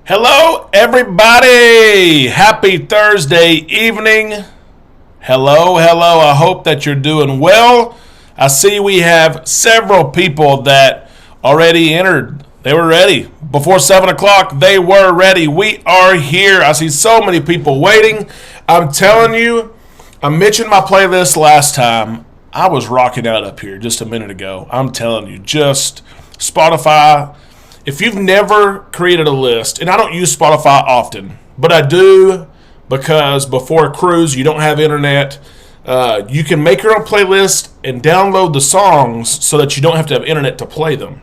Hello, everybody. Happy Thursday evening. Hello. I hope that you're doing well. I see we have several people that already entered. They were ready. Before 7 o'clock, they were ready. We are here. I see so many people waiting. I'm telling you, I mentioned my playlist last time. I was rocking out up here just a minute ago. I'm telling you, just Spotify. If you've never created a list, and I don't use Spotify often, but I do because before a cruise, you don't have internet. You can make your own playlist and download the songs so that you don't have to have internet to play them.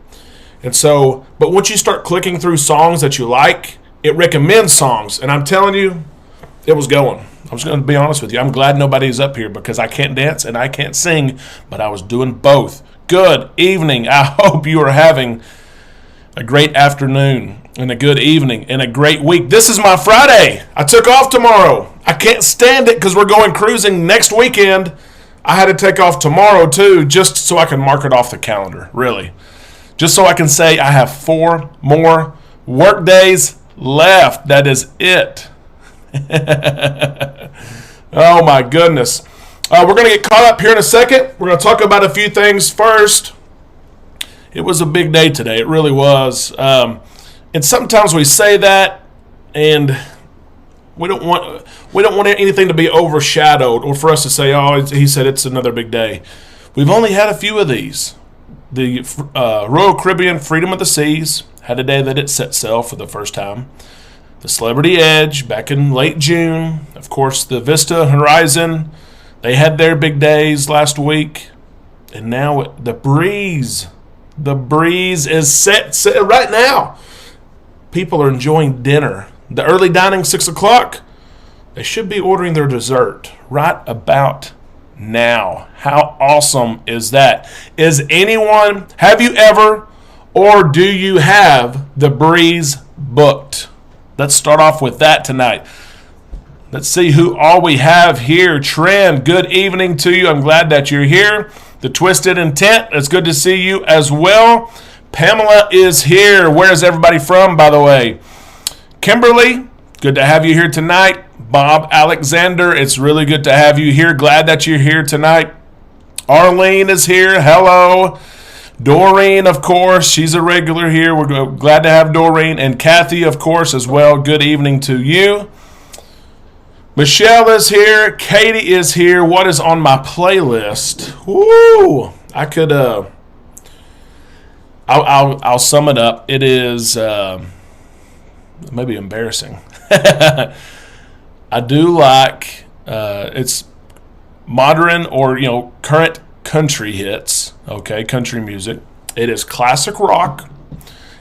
And so, but once you start clicking through songs that you like, it recommends songs. And I'm telling you, it was going. I'm just going to be honest with you. I'm glad nobody's up here because I can't dance and I can't sing, but I was doing both. Good evening. I hope you are having a great afternoon and a good evening and a great week. This is my Friday. I took off tomorrow. I can't stand it because we're going cruising next weekend. I had to take off tomorrow too just so I can mark it off the calendar, really. Just so I can say I have 4 more work days left. That is it. Oh my goodness. We're going to get caught up here in a second. We're going to talk about a few things first. It was a big day today. It really was. And sometimes we say that, and we don't want anything to be overshadowed, or for us to say, "Oh, he said it's another big day." We've only had a few of these. The Royal Caribbean Freedom of the Seas had a day that it set sail for the first time. The Celebrity Edge back in late June. Of course, the Vista Horizon. They had their big days last week, and now the Breeze. The Breeze is set right now. People are enjoying dinner. The early dining, 6 o'clock, they should be ordering their dessert right about now. How awesome is that? Have you ever, or do you have the Breeze booked? Let's start off with that tonight. Let's see who all we have here. Trend, good evening to you. I'm glad that you're here. The Twisted Intent, it's good to see you as well. Pamela is here. Where's everybody from, by the way? Kimberly, good to have you here tonight. Bob Alexander, it's really good to have you here. Glad that you're here tonight. Arlene is here. Hello. Doreen, of course, she's a regular here. We're glad to have Doreen. And Kathy, of course, as well. Good evening to you. Michelle is here. Katie is here. What is on my playlist? Woo! I could. I'll sum it up. It is maybe embarrassing. I do like it's modern or current country hits. Okay, country music. It is classic rock.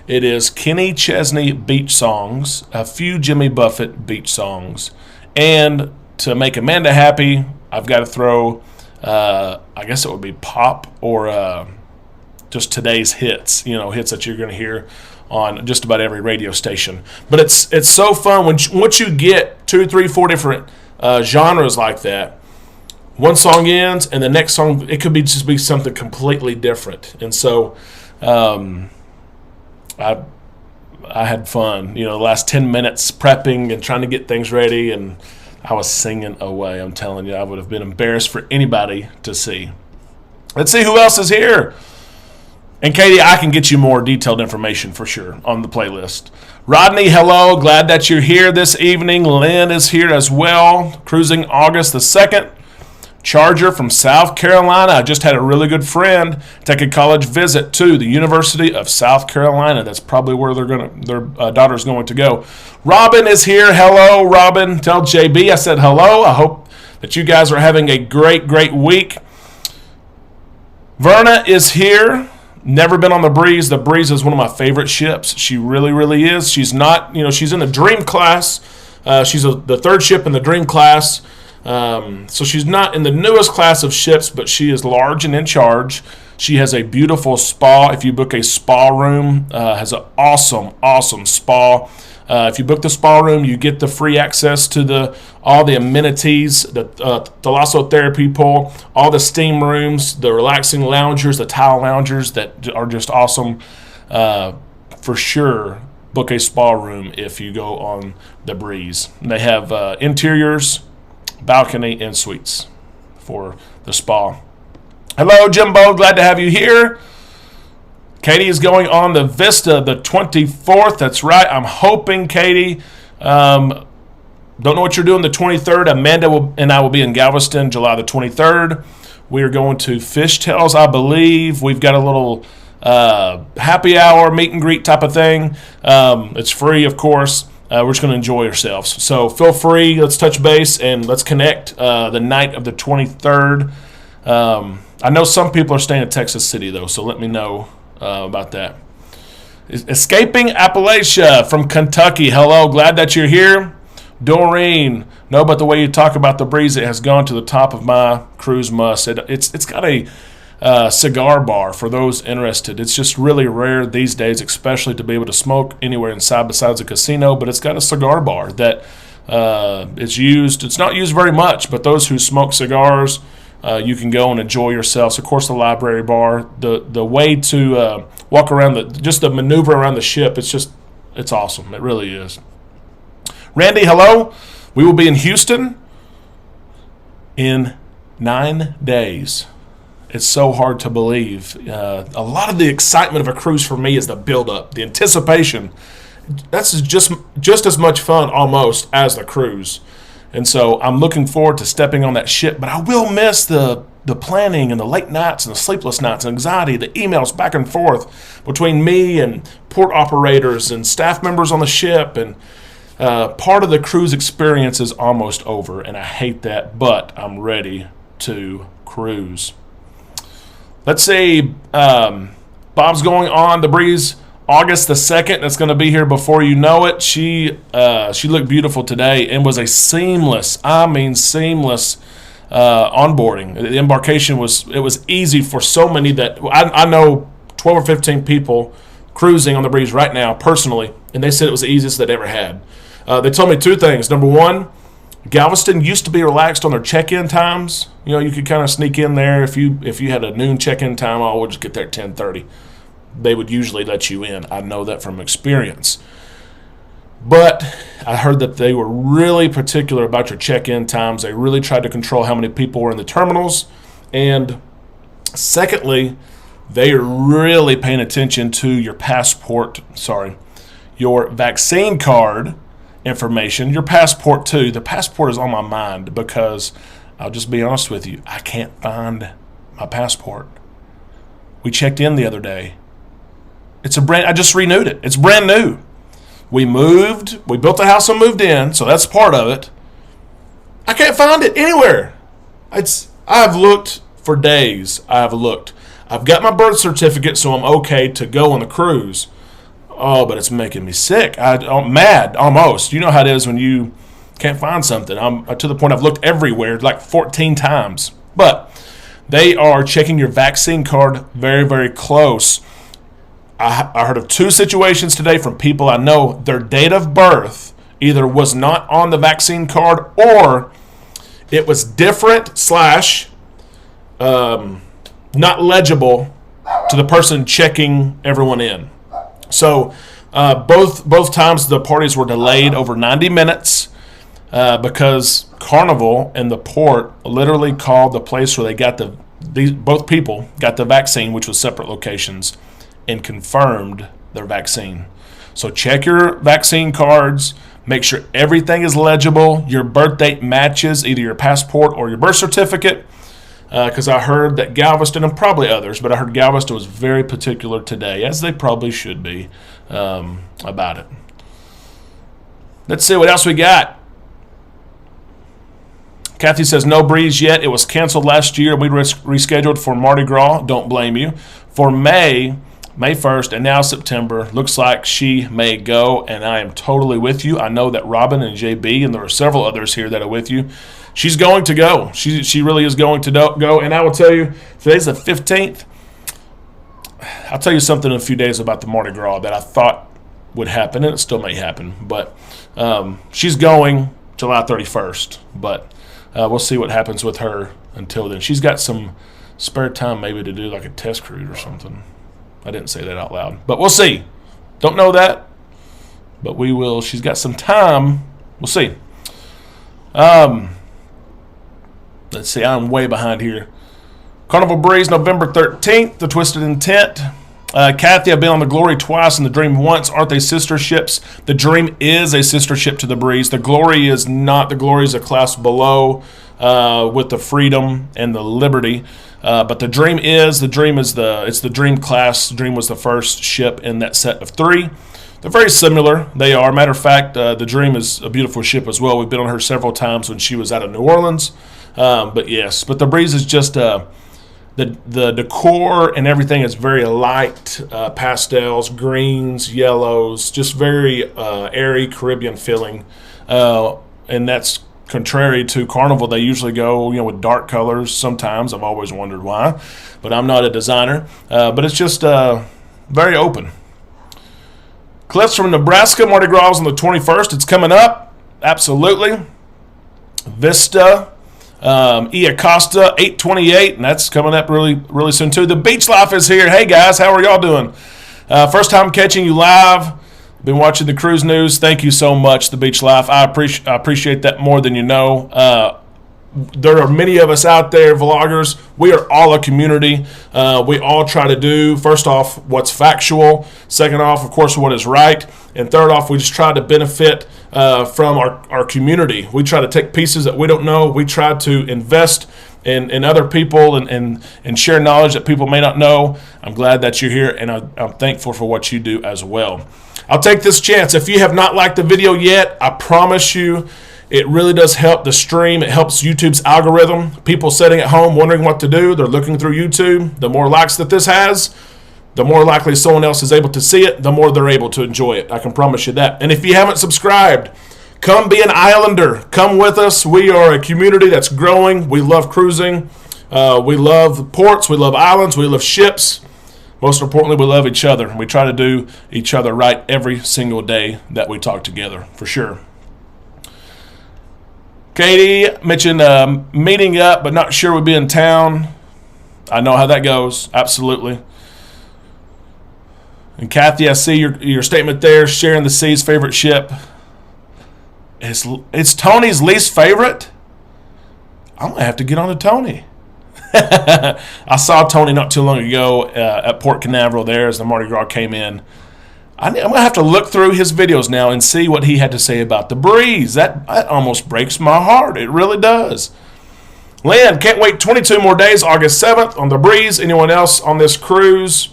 It is Kenny Chesney beach songs. A few Jimmy Buffett beach songs. And to make Amanda happy, I've got to throw, I guess it would be pop or just today's hits, hits that you're going to hear on just about every radio station. But it's so fun once you get 2, 3, 4 different genres like that. One song ends, and the next song, it could just be something completely different. And so I had fun, the last 10 minutes prepping and trying to get things ready, and I was singing away. I'm telling you, I would have been embarrassed for anybody to see. Let's see who else is here. And Katie, I can get you more detailed information for sure on the playlist. Rodney, hello. Glad that you're here this evening. Lynn is here as well. Cruising August the 2nd. Charger from South Carolina. I just had a really good friend take a college visit to the University of South Carolina. That's probably where their daughter's going to go. Robin is here. Hello, Robin. Tell JB I said hello. I hope that you guys are having a great, great week. Verna is here. Never been on the Breeze. The Breeze is one of my favorite ships. She really, really is. She's not, she's in the Dream class. She's the third ship in the Dream class. So she's not in the newest class of ships, but she is large and in charge. She has a beautiful spa. If you book a spa room, has an awesome, awesome spa. If you book the spa room, you get the free access to all the amenities, the thalassotherapy pool, all the steam rooms, the relaxing loungers, the towel loungers that are just awesome. For sure, book a spa room if you go on the Breeze. And they have interiors, balcony, and suites for the spa. Hello, Jimbo. Glad to have you here. Katie is going on the Vista the 24th. That's right. I'm hoping, Katie. Don't know what you're doing the 23rd. Amanda and I will be in Galveston July the 23rd. We are going to Fishtails, I believe. We've got a little happy hour, meet and greet type of thing. It's free, of course. We're just going to enjoy ourselves. So feel free. Let's touch base and let's connect the night of the 23rd. I know some people are staying in Texas City, though, so let me know about that. Escaping Appalachia from Kentucky. Hello, glad that you're here. Doreen, no, but the way you talk about the Breeze, it has gone to the top of my cruise must. It's got a cigar bar for those interested. It's just really rare these days, especially to be able to smoke anywhere inside besides a casino, but it's got a cigar bar that is used. It's not used very much, but those who smoke cigars, you can go and enjoy yourselves. Of course, the library bar, the way to walk around, just the maneuver around the ship, it's awesome. It really is. Randy, hello. We will be in Houston in 9 days. It's so hard to believe. A lot of the excitement of a cruise for me is the build-up, the anticipation. That's just as much fun almost as the cruise. And so I'm looking forward to stepping on that ship, but I will miss the planning and the late nights and the sleepless nights and anxiety, the emails back and forth between me and port operators and staff members on the ship. And part of the cruise experience is almost over, and I hate that, but I'm ready to cruise. Let's see, Bob's going on the Breeze August the 2nd. That's going to be here before you know it. She looked beautiful today and was a seamless onboarding. The embarkation was easy for so many that I know 12 or 15 people cruising on the Breeze right now personally, and they said it was the easiest they'd ever had. They told me two things. Number one, Galveston used to be relaxed on their check-in times. You know, you could kind of sneak in there if you had a noon check-in time. We'll just get there at 10:30. They would usually let you in. I know that from experience. But I heard that they were really particular about your check-in times. They really tried to control how many people were in the terminals. And secondly, they are really paying attention to your your vaccine card information, your passport too. The passport is on my mind because I'll just be honest with you, I can't find my passport. We checked in the other day. I just renewed it. It's brand new. We built a house and moved in, so that's part of it. I can't find it anywhere. I've looked for days. I've got my birth certificate, so I'm okay to go on the cruise. Oh, but it's making me sick. I'm mad almost. You know how it is when you can't find something. I'm to the point I've looked everywhere like 14 times. But they are checking your vaccine card very, very close. I heard of two situations today from people I know. Their date of birth either was not on the vaccine card or it was different / not legible to the person checking everyone in. So both times the parties were delayed over 90 minutes because Carnival and the port literally called the place where they got both people got the vaccine, which was separate locations, and confirmed their vaccine. So check your vaccine cards, make sure everything is legible, your birth date matches either your passport or your birth certificate, because I heard that Galveston, and probably others, but I heard Galveston was very particular today, as they probably should be, about it. Let's see what else we got. Kathy says, no Breeze yet. It was canceled last year. We rescheduled for Mardi Gras. Don't blame you. For May 1st, and now September. Looks like she may go, and I am totally with you. I know that Robin and JB, and there are several others here that are with you. She's going to go. She really is going to go, and I will tell you, today's the 15th. I'll tell you something in a few days about the Mardi Gras that I thought would happen, and it still may happen. But she's going July 31st, but we'll see what happens with her until then. She's got some spare time maybe to do like a test cruise or something. I didn't say that out loud, but we'll see. Don't know that. but we will. She's got some time. We'll see. Let's see. I'm way behind here. Carnival Breeze, November 13th, The Twisted Intent. Kathy, I've been on the Glory twice and the Dream once. Aren't they sister ships? The Dream is a sister ship to the Breeze. The Glory is not. The Glory is a class below with the Freedom and the Liberty. But the Dream is. The Dream is it's the Dream class. The Dream was the first ship in that set of 3. They're very similar. They are. Matter of fact, the Dream is a beautiful ship as well. We've been on her several times when she was out of New Orleans. But yes, but the Breeze is just the decor and everything is very light, pastels, greens, yellows, just very airy Caribbean feeling. And that's contrary to Carnival. They usually go, with dark colors sometimes. I've always wondered why, but I'm not a designer. But it's just very open. Cliffs from Nebraska, Mardi Gras on the 21st. It's coming up. Absolutely. Vista. Acosta 828, and that's coming up really, really soon too. The Beach Life is here. Hey guys, how are y'all doing? First time catching you live. Been watching the cruise news. Thank you so much, The Beach Life. I appreciate that more than you know. There are many of us out there, vloggers. We are all a community. We all try to do, first off, what's factual. Second off, of course, what is right. And third off, we just try to benefit from our community. We try to take pieces that we don't know. We try to invest in other people and share knowledge that people may not know. I'm glad that you're here, and I'm thankful for what you do as well. I'll take this chance. If you have not liked the video yet, I promise you, it really does help the stream. It helps YouTube's algorithm. People sitting at home wondering what to do, they're looking through YouTube. The more likes that this has, the more likely someone else is able to see it, the more they're able to enjoy it. I can promise you that. And if you haven't subscribed, come be an islander. Come with us. We are a community that's growing. We love cruising. We love ports. We love islands. We love ships. Most importantly, we love each other. We try to do each other right every single day that we talk together, for sure. Katie mentioned meeting up, but not sure we'd be in town. I know how that goes. Absolutely. And Kathy, I see your statement there, sharing the sea's favorite ship. It's Tony's least favorite? I'm going to have to get on to Tony. I saw Tony not too long ago at Port Canaveral there as the Mardi Gras came in. I'm going to have to look through his videos now and see what he had to say about the Breeze. That almost breaks my heart. It really does. Lynn, can't wait 22 more days, August 7th on the Breeze. Anyone else on this cruise?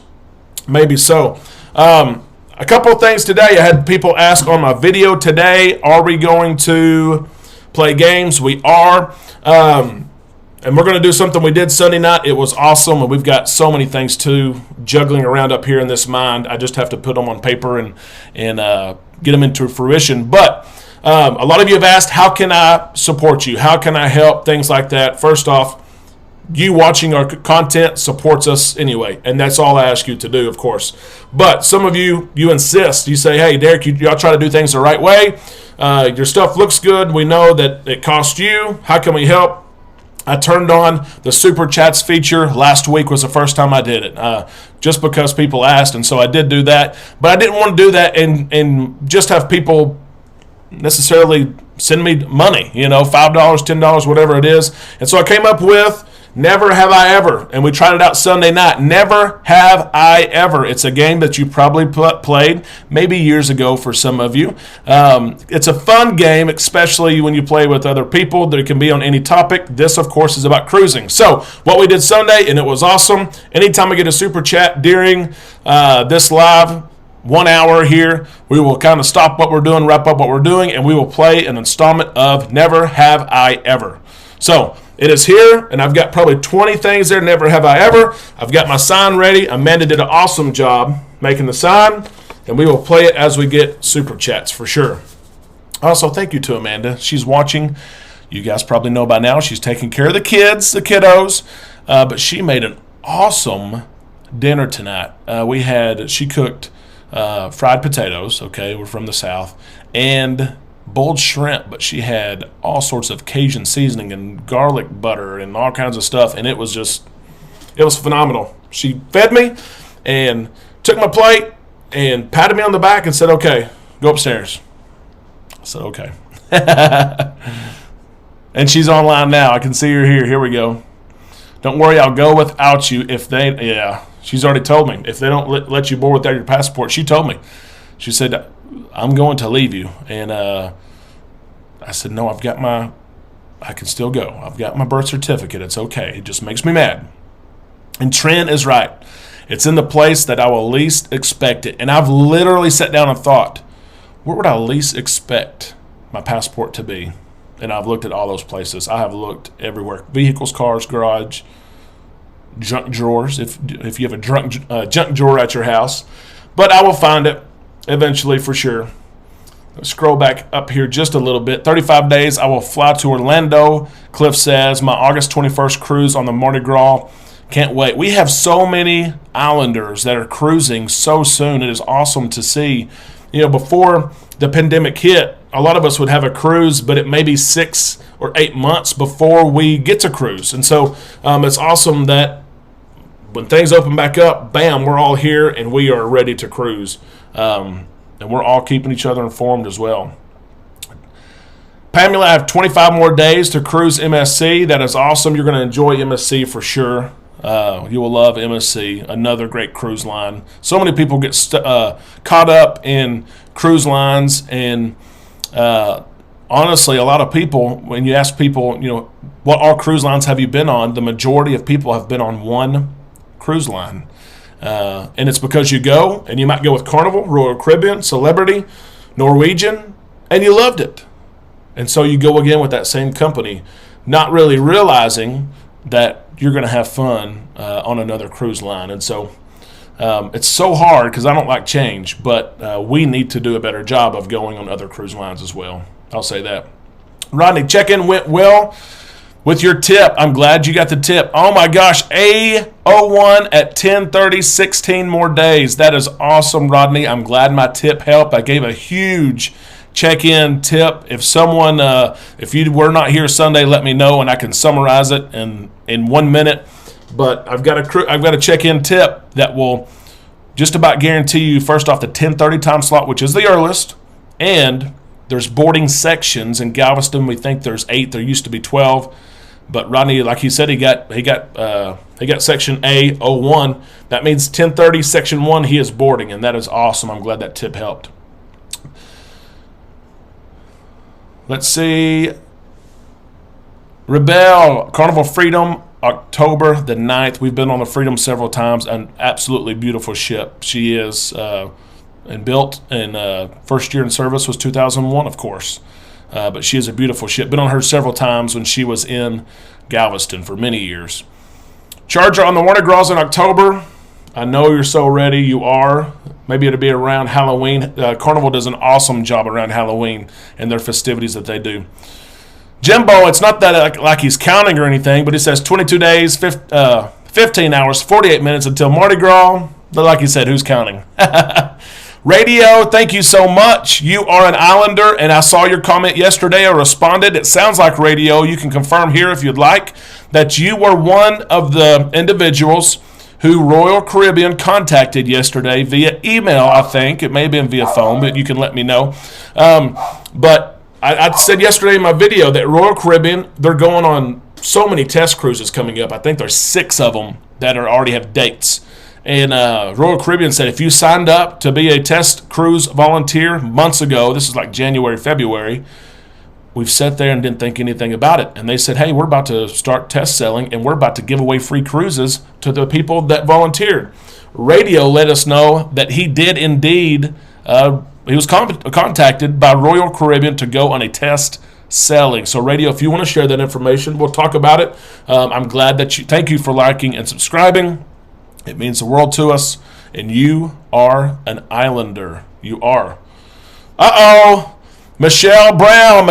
Maybe so. A couple of things today. I had people ask on my video today, are we going to play games? We are. And we're going to do something we did Sunday night. It was awesome, and we've got so many things, too, juggling around up here in this mind. I just have to put them on paper and get them into fruition. But a lot of you have asked, how can I support you? How can I help? Things like that. First off, you watching our content supports us anyway, and that's all I ask you to do, of course. But some of you insist. You say, hey, Derek, y'all try to do things the right way. Your stuff looks good. We know that it costs you. How can we help? I turned on the Super Chats feature. Last week was the first time I did it, just because people asked, and so I did do that. But I didn't want to do that and just have people necessarily send me money, $5, $10, whatever it is. And so I came up with Never Have I Ever, and we tried it out Sunday night. Never Have I Ever. It's a game that you probably played maybe years ago for some of you. It's a fun game, especially when you play with other people. That it can be on any topic. This, of course, is about cruising. So what we did Sunday, and it was awesome. Anytime I get a super chat during this live 1 hour here, we will kind of stop what we're doing, wrap up what we're doing, and we will play an installment of Never Have I Ever. So it is here, and I've got probably 20 things there. Never have I ever. I've got my sign ready. Amanda did an awesome job making the sign, and we will play it as we get super chats for sure. Also, thank you to Amanda. She's watching. You guys probably know by now she's taking care of the kids, the kiddos, but she made an awesome dinner tonight. She cooked fried potatoes. Okay, we're from the South, and boiled shrimp, but she had all sorts of Cajun seasoning and garlic butter and all kinds of stuff, and it was phenomenal. She fed me and took my plate and patted me on the back and said, okay, Go upstairs. I said, okay. And she's online now. I can see her here. Here we go. Don't worry, I'll go without you if they, yeah. She's already told me. If they don't let you board without your passport, she told me. She said, I'm going to leave you. And I said, no, I can still go. I've got my birth certificate. It's okay. It just makes me mad. And Trent is right. It's in the place that I will least expect it. And I've literally sat down and thought, where would I least expect my passport to be? And I've looked at all those places. I have looked everywhere. Vehicles, cars, garage, junk drawers, if you have a junk drawer at your house. But I will find it eventually for sure. Let's scroll back up here just a little bit. 35 days, I will fly to Orlando, Cliff says. My August 21st cruise on the Mardi Gras. Can't wait. We have so many Islanders that are cruising so soon. It is awesome to see. You know, before the pandemic hit, a lot of us would have a cruise, but it may be 6 or 8 months before we get to cruise. And so it's awesome that when things open back up, bam, we're all here and we are ready to cruise. And we're all keeping each other informed as well. Pamela, I have 25 more days to cruise MSC. That is awesome. You're going to enjoy MSC for sure. You will love MSC, another great cruise line. So many people get caught up in cruise lines, and honestly, a lot of people, when you ask people, you know, what all cruise lines have you been on, the majority of people have been on one cruise line. And it's because you go, and you might go with Carnival, Royal Caribbean, Celebrity, Norwegian, and you loved it. And so you go again with that same company, not really realizing that you're going to have fun on another cruise line. And so it's so hard because I don't like change, but we need to do a better job of going on other cruise lines as well. I'll say that. Rodney, check-in went well with your tip. I'm glad you got the tip. Oh my gosh, A01 at 10:30, 16 more days. That is awesome, Rodney. I'm glad my tip helped. I gave a huge check-in tip. If someone, if you were not here Sunday, let me know and I can summarize it in 1 minute. But I've got a check-in tip that will just about guarantee you, first off, the 10:30 time slot, which is the earliest, and there's boarding sections in Galveston. We think there's 8. There used to be 12. But Rodney, like he said, he got section A01. That means 10:30, section 1, he is boarding, and that is awesome. I'm glad that tip helped. Let's see. Rebel, Carnival Freedom, October the 9th. We've been on the Freedom several times. An absolutely beautiful ship. She is and built, and first year in service was 2001, of course. But she is a beautiful ship. Been on her several times when she was in Galveston for many years. Charger on the Mardi Gras in October. I know you're so ready. You are. Maybe it'll be around Halloween. Carnival does an awesome job around Halloween and their festivities that they do. Jimbo, it's not that like he's counting or anything, but it says 22 days, 15 hours, 48 minutes until Mardi Gras. But like you said, who's counting? Radio, thank you so much. You are an Islander, and I saw your comment yesterday. I responded. It sounds like Radio. You can confirm here if you'd like that you were one of the individuals who Royal Caribbean contacted yesterday via email, I think. It may have been via phone, but you can let me know. But I said yesterday in my video that Royal Caribbean, they're going on so many test cruises coming up. I think there's 6 of them that already have dates. And Royal Caribbean said if you signed up to be a test cruise volunteer months ago, this is like January, February, we've sat there and didn't think anything about it. And they said, hey, we're about to start test selling, and we're about to give away free cruises to the people that volunteered. Radio let us know that he did indeed, he was contacted by Royal Caribbean to go on a test selling. So Radio, if you want to share that information, we'll talk about it. I'm glad that thank you for liking and subscribing. It means the world to us, and you are an Islander. You are. Uh-oh. Michelle Brown,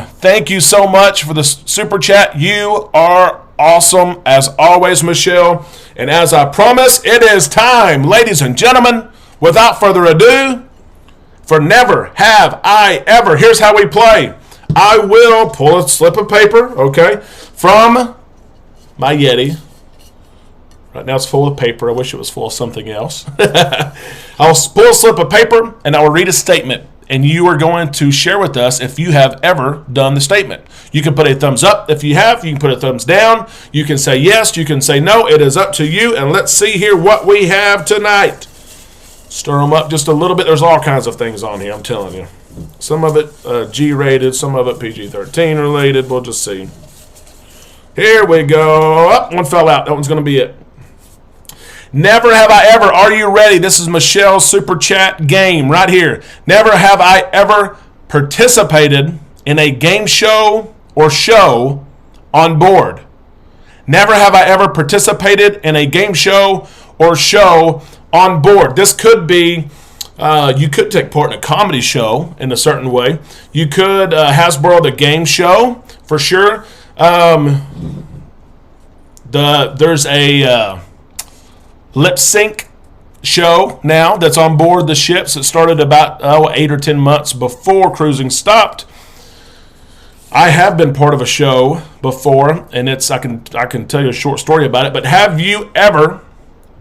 thank you so much for the super chat. You are awesome as always, Michelle. And as I promised, it is time, ladies and gentlemen, without further ado, for Never Have I Ever. Here's how we play. I will pull a slip of paper, okay, from my Yeti. Right now it's full of paper. I wish it was full of something else. I'll pull a slip of paper and I will read a statement. And you are going to share with us if you have ever done the statement. You can put a thumbs up if you have. You can put a thumbs down. You can say yes. You can say no. It is up to you. And let's see here what we have tonight. Stir them up just a little bit. There's all kinds of things on here, I'm telling you. Some of it G-rated, some of it PG-13 related. We'll just see. Here we go. Oh, one fell out. That one's going to be it. Never have I ever. Are you ready? This is Michelle's Super Chat game right here. Never have I ever participated in a game show or show on board. Never have I ever participated in a game show or show on board. This could be, you could take part in a comedy show in a certain way. You could Hasbro the game show for sure. There's a lip sync show now that's on board the ships. It started about 8 or 10 months before cruising stopped. I have been part of a show before, and I can tell you a short story about it. But have you ever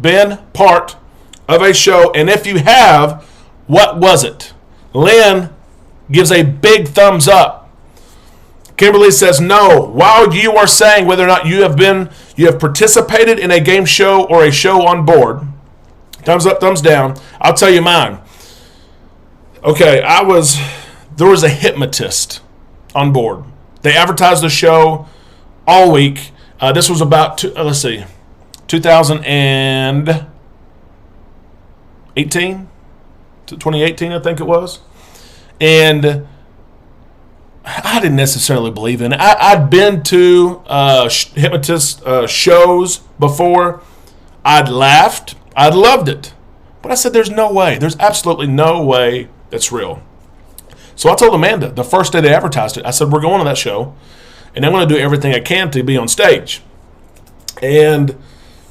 been part of a show? And if you have, what was it? Lynn gives a big thumbs up. Kimberly says no. While you are saying whether or not you have participated in a game show or a show on board, thumbs up, thumbs down, I'll tell you mine. Okay, there was a hypnotist on board. They advertised the show all week. This was about 2018, I think it was. And I didn't necessarily believe in it. I'd been to hypnotist shows before. I'd laughed. I'd loved it. But I said, there's no way. There's absolutely no way that's real. So I told Amanda the first day they advertised it, I said, we're going to that show, and I'm going to do everything I can to be on stage. And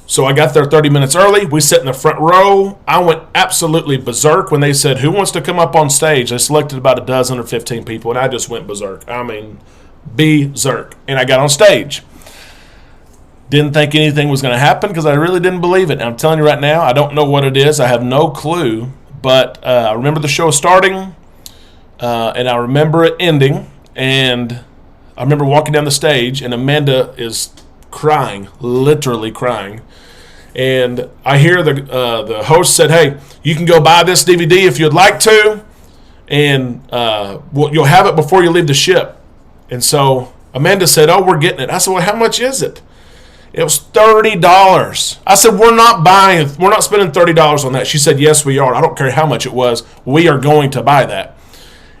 so I got there 30 minutes early. We sat in the front row. I went absolutely berserk when they said, who wants to come up on stage? They selected about a dozen or 15 people, and I just went berserk. I mean, berserk. And I got on stage. Didn't think anything was going to happen because I really didn't believe it. And I'm telling you right now, I don't know what it is. I have no clue. But I remember the show starting, and I remember it ending. And I remember walking down the stage, and Amanda is crying, literally crying. And I hear the host said, hey, you can go buy this DVD if you'd like to, and you'll have it before you leave the ship. And so Amanda said, oh, we're getting it. I said, well, how much is it? It was $30. I said, we're not spending $30 on that. She said, yes, we are. I don't care how much it was. We are going to buy that.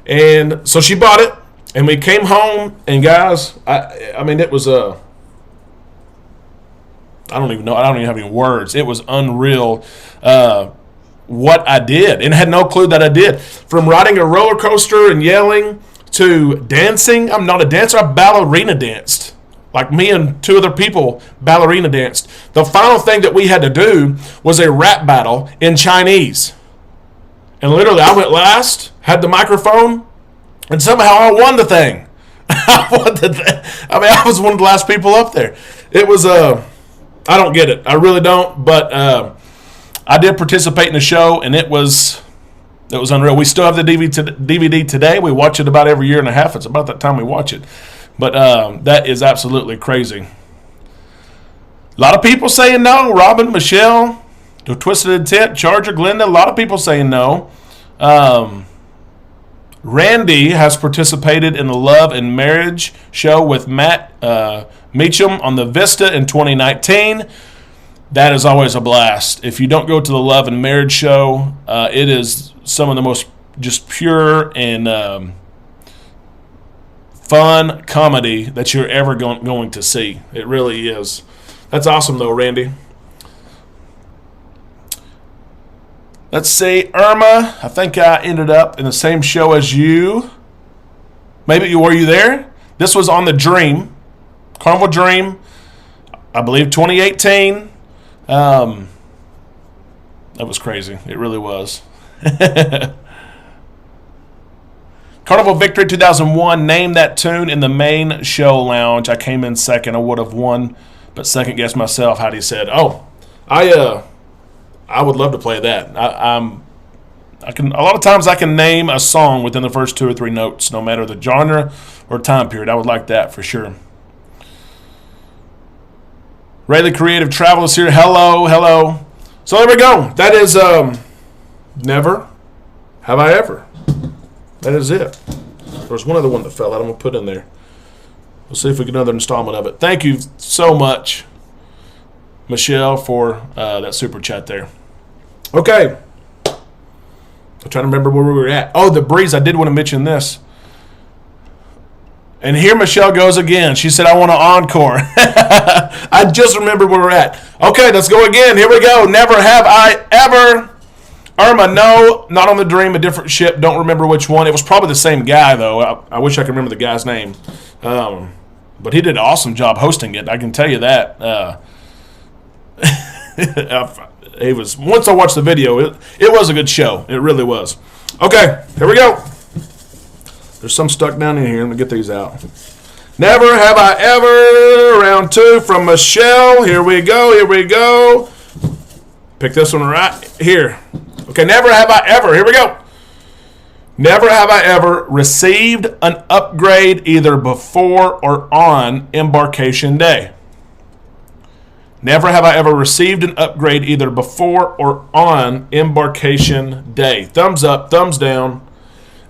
And so she bought it, and we came home, and guys, I mean, it was I don't even know. I don't even have any words. It was unreal what I did, and I had no clue that I did. From riding a roller coaster and yelling to dancing. I'm not a dancer. I ballerina danced. Like me and two other people ballerina danced. The final thing that we had to do was a rap battle in Chinese. And literally, I went last, had the microphone, and somehow I won the thing. I was one of the last people up there. It was I don't get it. I really don't. But I did participate in the show, and it was unreal. We still have the DVD today. We watch it about every year and a half. It's about that time we watch it. But that is absolutely crazy. A lot of people saying no. Robin, Michelle, The Twisted Intent, Charger, Glenda. A lot of people saying no. Randy has participated in the Love and Marriage show with Matt Meacham on the Vista in 2019. That is always a blast. If you don't go to the Love and Marriage show, it is some of the most just pure and fun comedy that you're ever going to see. It really is. That's awesome, though, Randy. Let's see, Irma. I think I ended up in the same show as you. Maybe were you there? This was on the Dream, Carnival Dream, I believe 2018. That was crazy. It really was. Carnival Victory 2001. Name that tune in the main show lounge. I came in second. I would have won, but second guessed myself. Heidi said, "Oh, I would love to play that. I can a lot of times I can name a song within the first 2 or 3 notes, no matter the genre or time period. I would like that for sure. Ray the Creative Travel is here. Hello, hello. So there we go. That is Never Have I Ever. That is it. There's one other one that fell out. I'm going to put in there. We'll see if we get another installment of it. Thank you so much, Michelle, for that super chat there. Okay. I'm trying to remember where we were at. Oh, the breeze. I did want to mention this. And here Michelle goes again. She said, I want an encore. I just remembered where we're at. Okay, let's go again. Here we go. Never have I ever. Irma, no, not on the Dream, a different ship. Don't remember which one. It was probably the same guy, though. I wish I could remember the guy's name. But he did an awesome job hosting it. I can tell you that. He was. Once I watched the video, it was a good show. It really was. Okay, here we go. There's some stuck down in here. Let me get these out. Never have I ever. Round 2 from Michelle. Here we go. Here we go. Pick this one right here. Okay, never have I ever. Here we go. Never have I ever received an upgrade either before or on embarkation day. Never have I ever received an upgrade either before or on embarkation day. Thumbs up, thumbs down.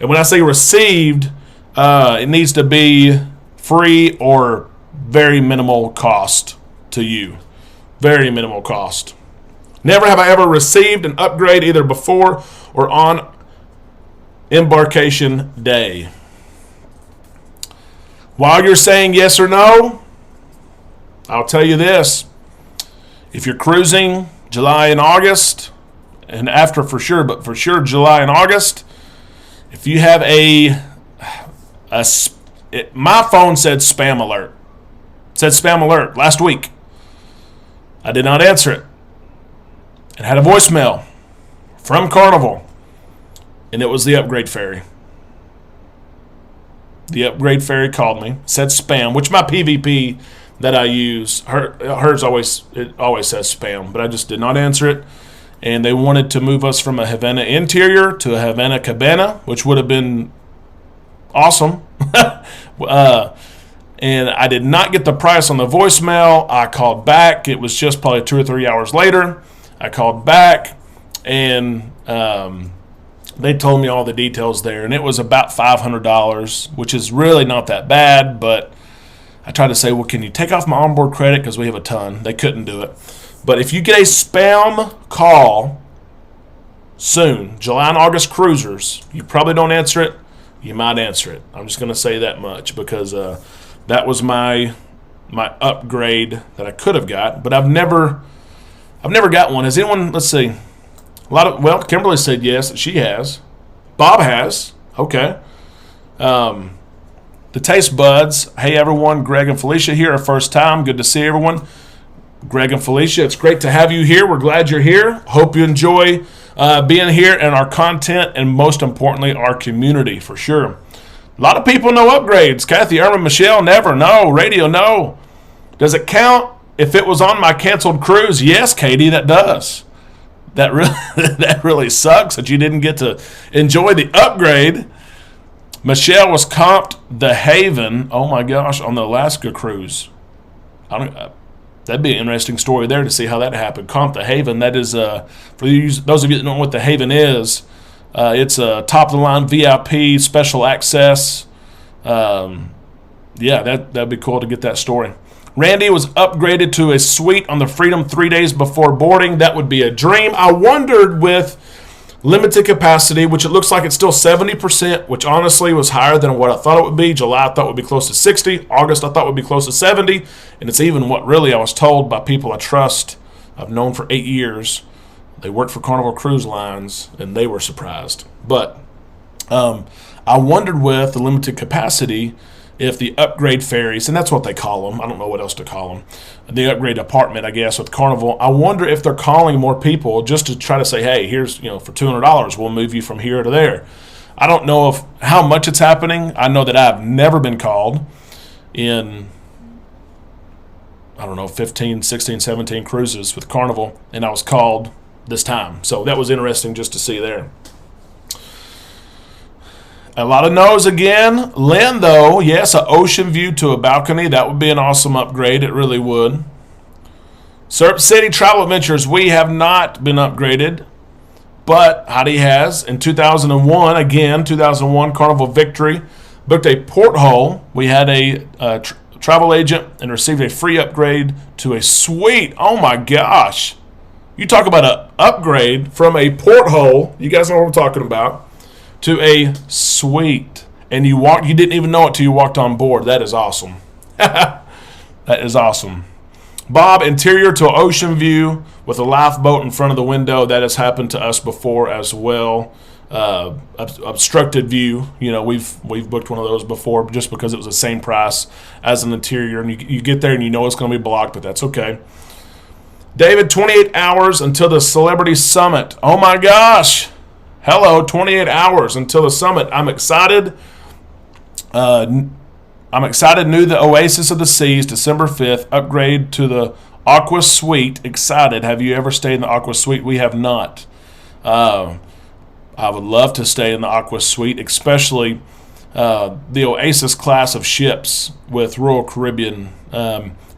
And when I say received, it needs to be free or very minimal cost to you. Very minimal cost. Never have I ever received an upgrade either before or on embarkation day. While you're saying yes or no, I'll tell you this. If you're cruising July and August, and after for sure, but for sure July and August, if you have my phone said spam alert. It said spam alert last week. I did not answer it. It had a voicemail from Carnival, and it was the upgrade ferry. The upgrade ferry called me, said spam, which my PVP that I use, hers always says spam, but I just did not answer it. And they wanted to move us from a Havana interior to a Havana cabana, which would have been awesome. And I did not get the price on the voicemail. I called back. It was just probably 2 or 3 hours later. I called back, and they told me all the details there. And it was about $500, which is really not that bad. But I tried to say, well, can you take off my onboard credit? Because we have a ton. They couldn't do it. But if you get a spam call soon, July and August cruisers, you probably don't answer it. You might answer it. I'm just going to say that much because that was my upgrade that I could have got, but I've never got one. Has anyone? Let's see. Kimberly said yes. She has. Bob has. Okay. The Taste Buds. Hey everyone, Greg and Felicia here. Our first time. Good to see everyone. Greg and Felicia, it's great to have you here. We're glad you're here. Hope you enjoy being here and our content, and most importantly, our community for sure. A lot of people know upgrades. Kathy, Irma, Michelle, never. No. Radio, no. Does it count if it was on my canceled cruise? Yes, Katie, that does. That really sucks that you didn't get to enjoy the upgrade. Michelle was comped the Haven, oh my gosh, on the Alaska cruise. That'd be an interesting story there to see how that happened. Comp the Haven, that is, for those of you that don't know what the Haven is, it's a top-of-the-line VIP, special access. That'd be cool to get that story. Randy was upgraded to a suite on the Freedom 3 days before boarding. That would be a dream. I wondered with limited capacity, which it looks like it's still 70%, which honestly was higher than what I thought it would be. July I thought would be close to 60. August I thought would be close to 70. And it's even what really I was told by people I trust. I've known for 8 years. They worked for Carnival Cruise Lines, and they were surprised. But I wondered with the limited capacity if the upgrade ferries, and that's what they call them, I don't know what else to call them, the upgrade apartment, I guess, with Carnival, I wonder if they're calling more people just to try to say, hey, here's, for $200, we'll move you from here to there. I don't know how much it's happening. I know that I've never been called in I don't know, 15, 16, 17 cruises with Carnival, and I was called this time. So that was interesting just to see there. A lot of no's again. Lynn, though, yes, an ocean view to a balcony. That would be an awesome upgrade. It really would. Syrup City Travel Adventures, we have not been upgraded, but Heidi has. In 2001, again, 2001 Carnival Victory, booked a porthole. We had a travel agent and received a free upgrade to a suite. Oh my gosh. You talk about an upgrade from a porthole, you guys know what I'm talking about, to a suite. And you didn't even know it till you walked on board. That is awesome. That is awesome. Bob, interior to an ocean view with a lifeboat in front of the window. That has happened to us before as well. Obstructed view. We've booked one of those before just because it was the same price as an interior. And you get there and you know it's going to be blocked, but that's okay. David, 28 hours until the Celebrity Summit. Oh my gosh. Hello, 28 hours until the summit. I'm excited. New the Oasis of the Seas, December 5th. Upgrade to the Aqua Suite. Excited. Have you ever stayed in the Aqua Suite? We have not. I would love to stay in the Aqua Suite, especially the Oasis class of ships with Royal Caribbean.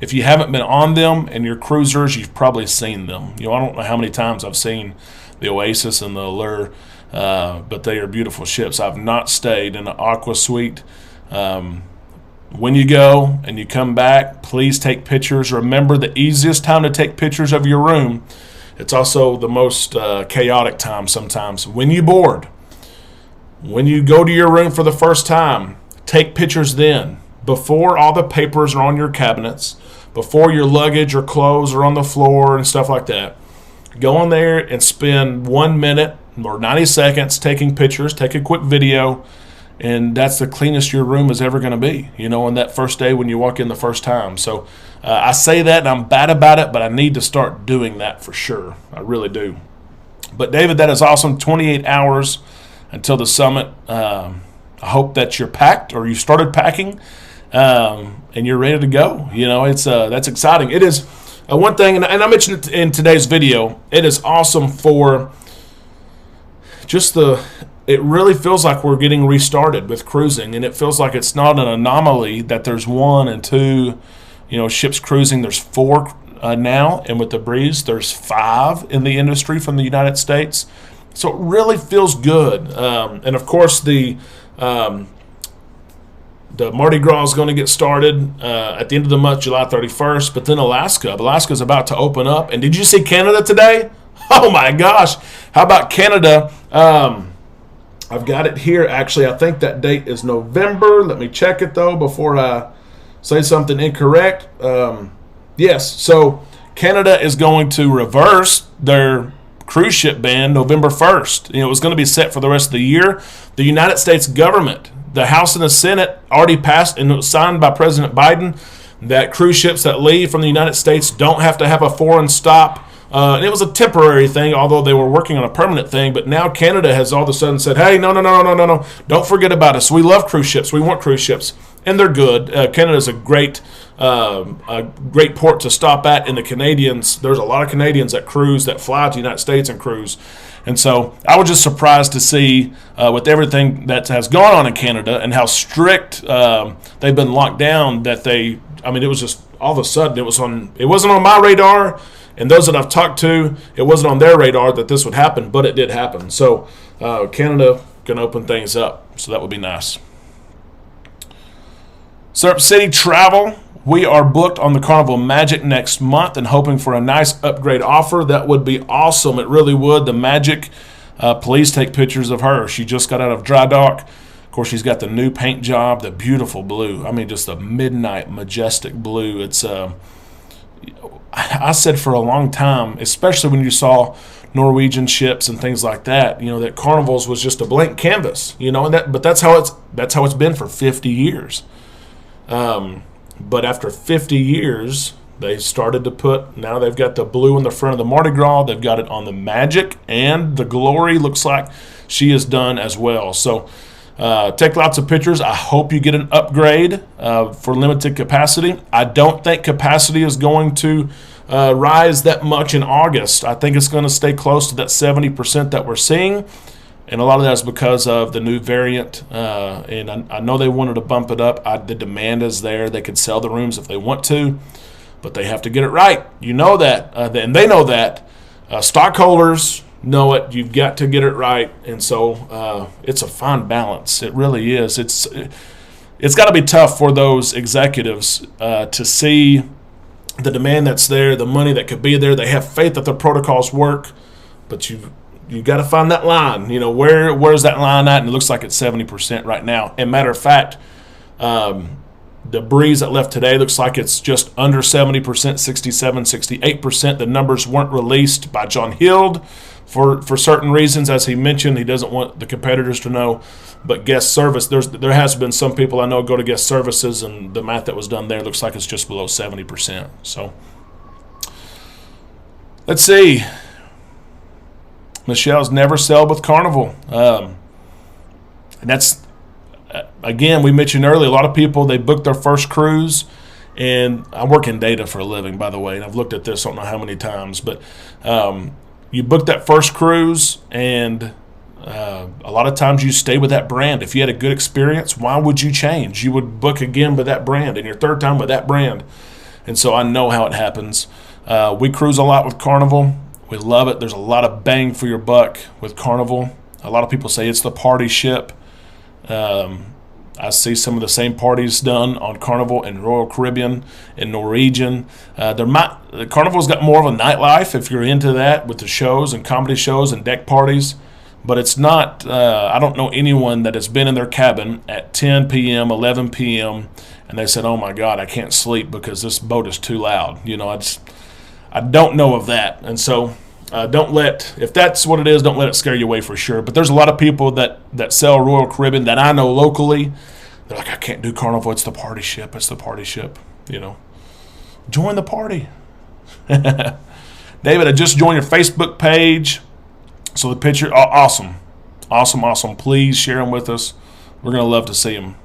If you haven't been on them and you're cruisers, you've probably seen them. I don't know how many times I've seen the Oasis and the Allure, but they are beautiful ships. I've not stayed in an Aqua Suite. When you go and you come back, please take pictures. Remember, the easiest time to take pictures of your room, it's also the most chaotic time sometimes. When you board, when you go to your room for the first time, take pictures then. Before all the papers are on your cabinets, before your luggage or clothes are on the floor and stuff like that. Go in there and spend 1 minute or 90 seconds taking pictures, take a quick video, and that's the cleanest your room is ever going to be, on that first day when you walk in the first time. So I say that and I'm bad about it, but I need to start doing that for sure. I really do. But David, that is awesome. 28 hours until the summit. I hope that you're packed or you started packing and you're ready to go. That's exciting. It is one thing, and I mentioned it in today's video, it is awesome for just it really feels like we're getting restarted with cruising, and it feels like it's not an anomaly that there's 1 and 2, ships cruising. There's 4 now, and with the Breeze, there's 5 in the industry from the United States. So it really feels good. And of course, the Mardi Gras is going to get started at the end of the month, July 31st. But then Alaska's about to open up. And did you see Canada today? Oh my gosh! How about Canada? I've got it here, actually. I think that date is November. Let me check it, though, before I say something incorrect. Yes, so Canada is going to reverse their cruise ship ban November 1st. It was going to be set for the rest of the year. The United States government, the House and the Senate, already passed and it was signed by President Biden that cruise ships that leave from the United States don't have to have a foreign stop. And it was a temporary thing, although they were working on a permanent thing. But now Canada has all of a sudden said, hey, no. Don't forget about us. We love cruise ships. We want cruise ships. And they're good. Canada's a great port to stop at. And the Canadians, there's a lot of Canadians that cruise, that fly to the United States and cruise. And so I was just surprised to see with everything that has gone on in Canada and how strict they've been locked down that it was just all of a sudden it wasn't on my radar. And those that I've talked to, it wasn't on their radar that this would happen, but it did happen. So Canada going to open things up, so that would be nice. Syrup City Travel, we are booked on the Carnival Magic next month and hoping for a nice upgrade offer. That would be awesome. It really would. The Magic, please take pictures of her. She just got out of dry dock. Of course, she's got the new paint job, the beautiful blue. Just a midnight majestic blue. It's I said for a long time, especially when you saw Norwegian ships and things like that, that Carnival's was just a blank canvas, but that's how it's been for 50 years. But after 50 years, they started to now they've got the blue in the front of the Mardi Gras, they've got it on the Magic, and the Glory looks like she is done as well. So Take lots of pictures. I hope you get an upgrade for limited capacity. I don't think capacity is going to rise that much in August. I think it's going to stay close to that 70% that we're seeing. And a lot of that is because of the new variant. And I know they wanted to bump it up. The demand is there. They could sell the rooms if they want to, but they have to get it right. You know that. And they know that. Stockholders know it. You've got to get it right. And so it's a fine balance. It really is. It's got to be tough for those executives to see the demand that's there, the money that could be there. They have faith that the protocols work, but you got to find that line. You know, where's that line at? And it looks like it's 70% right now. And matter of fact, the Breeze that left today looks like it's just under 70%, 67, 68%. The numbers weren't released by John Hild for certain reasons. As he mentioned, he doesn't want the competitors to know. But guest service, there has been some people I know go to guest services, and the math that was done there looks like it's just below 70%. So let's see. Michelle's never sailed with Carnival. And that's, again, we mentioned earlier, a lot of people, they book their first cruise. And I work in data for a living, by the way, and I've looked at this I don't know how many times. But you book that first cruise, and a lot of times you stay with that brand. If you had a good experience, why would you change? You would book again with that brand, and your third time with that brand. And so I know how it happens. We cruise a lot with Carnival. We love it. There's a lot of bang for your buck with Carnival. A lot of people say it's the party ship. I see some of the same parties done on Carnival and Royal Caribbean and Norwegian. Carnival's got more of a nightlife if you're into that with the shows and comedy shows and deck parties. But it's not, I don't know anyone that has been in their cabin at 10 p.m., 11 p.m., and they said, oh my God, I can't sleep because this boat is too loud. You know, I don't know of that. And so if that's what it is, don't let it scare you away for sure. But there's a lot of people that sell Royal Caribbean that I know locally. They're like, I can't do Carnival. It's the party ship. It's the party ship. You know, join the party. David, I just joined your Facebook page. So the picture, awesome. Please share them with us. We're going to love to see them.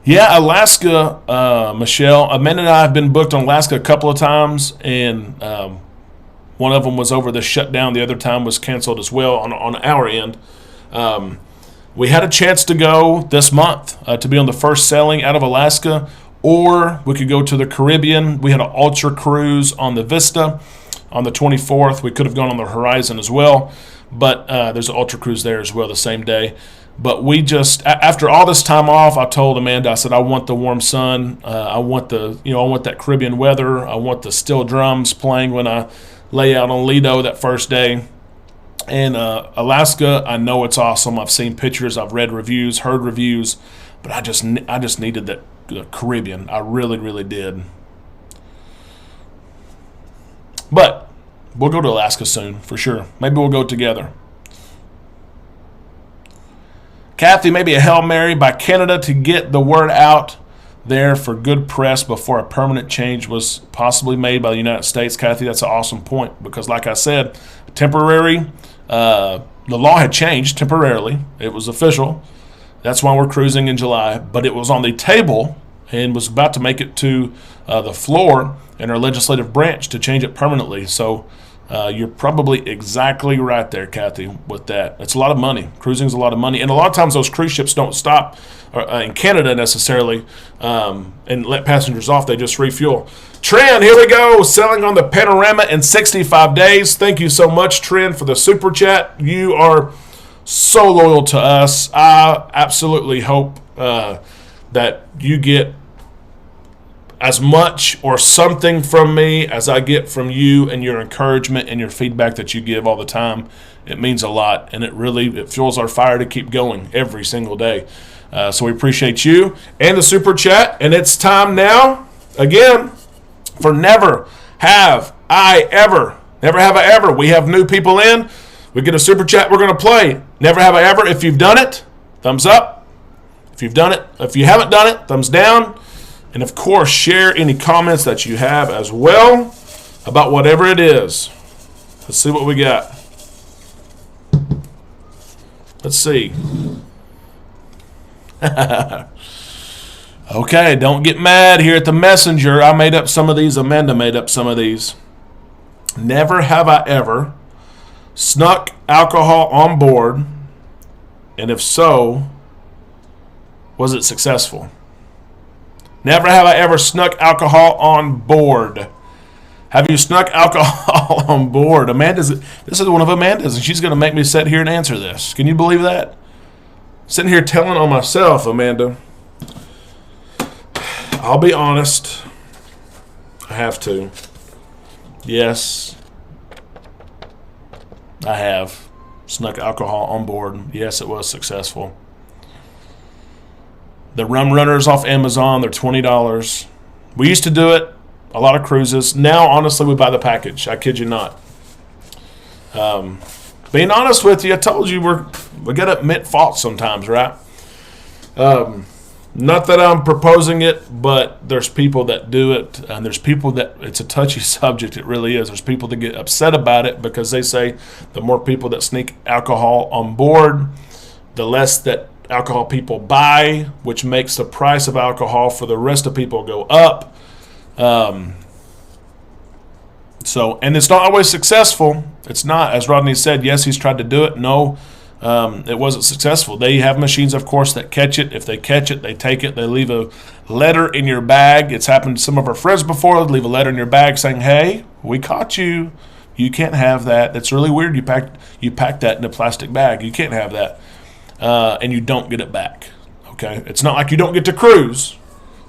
Yeah, Alaska, Michelle. Amanda and I have been booked on Alaska a couple of times, and one of them was over the shutdown. The other time was canceled as well on our end. We had a chance to go this month to be on the first sailing out of Alaska, or we could go to the Caribbean. We had an ultra cruise on the Vista on the 24th. We could have gone on the Horizon as well, but there's an ultra cruise there as well the same day. But we just, after all this time off, I told Amanda, I said, I want the warm sun. I want that Caribbean weather. I want the steel drums playing when I lay out on Lido that first day. And Alaska, I know it's awesome. I've seen pictures, I've read reviews, heard reviews, but I just needed that Caribbean. I really, really did. But we'll go to Alaska soon, for sure. Maybe we'll go together. Kathy, maybe a Hail Mary by Canada to get the word out there for good press before a permanent change was possibly made by the United States. Kathy, that's an awesome point because, like I said, temporary, the law had changed temporarily. It was official. That's why we're cruising in July. But it was on the table and was about to make it to the floor in our legislative branch to change it permanently. So you're probably exactly right there, Kathy, with that. It's a lot of money. Cruising's a lot of money. And a lot of times those cruise ships don't stop in Canada necessarily and let passengers off. They just refuel. Trent, here we go. Selling on the Panorama in 65 days. Thank you so much, Trent, for the super chat. You are so loyal to us. I absolutely hope that you get as much or something from me as I get from you and your encouragement and your feedback that you give all the time. It means a lot, and it fuels our fire to keep going every single day. So we appreciate you and the super chat. And it's time now, again, for Never Have I Ever. Never Have I Ever. We have new people in. We get a super chat we're going to play. Never Have I Ever. If you've done it, thumbs up. If you've done it, if you haven't done it, thumbs down. And, of course, share any comments that you have as well about whatever it is. Let's see what we got. Let's see. Okay, don't get mad here at the messenger. I made up some of these. Amanda made up some of these. Never have I ever snuck alcohol on board, and if so, was it successful? Never have I ever snuck alcohol on board. Have you snuck alcohol on board? This is one of Amanda's, and she's going to make me sit here and answer this. Can you believe that? Sitting here telling on myself, Amanda. I'll be honest. I have to. Yes, I have snuck alcohol on board. Yes, it was successful. The rum runners off Amazon, they're $20. We used to do it, a lot of cruises. Now, honestly, we buy the package. I kid you not. Being honest with you, I told you we got to admit fault sometimes, right? Not that I'm proposing it, but there's people that do it, and there's people that it's a touchy subject. It really is. There's people that get upset about it because they say the more people that sneak alcohol on board, the less that alcohol people buy, which makes the price of alcohol for the rest of people go up. And it's not always successful. It's not. As Rodney said, yes, he's tried to do it. No, it wasn't successful. They have machines, of course, that catch it. If they catch it, they take it. They leave a letter in your bag. It's happened to some of our friends before. They leave a letter in your bag saying, hey, we caught you. You can't have that. That's really weird. You packed that in a plastic bag. You can't have that. And you don't get it back. Okay? It's not like you don't get to cruise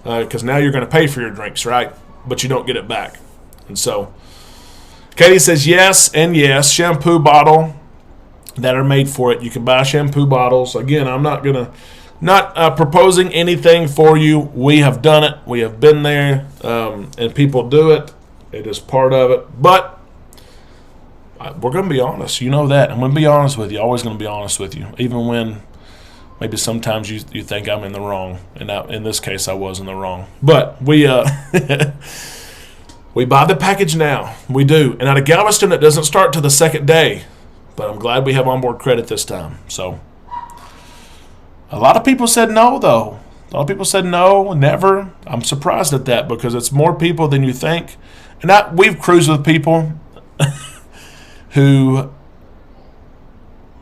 because now you're going to pay for your drinks, right? But you don't get it back. And so Katie says yes and yes. Shampoo bottle that are made for it. You can buy shampoo bottles. Again, I'm not proposing anything for you. We have done it. We have been there, and people do it. It is part of it. But we're going to be honest. You know that. I'm going to be honest with you. Always going to be honest with you, even when maybe sometimes you think I'm in the wrong. And in this case, I was in the wrong. But we we buy the package now. We do. And out of Galveston, it doesn't start till the second day. But I'm glad we have onboard credit this time. So a lot of people said no, though. A lot of people said no, never. I'm surprised at that because it's more people than you think. And we've cruised with people who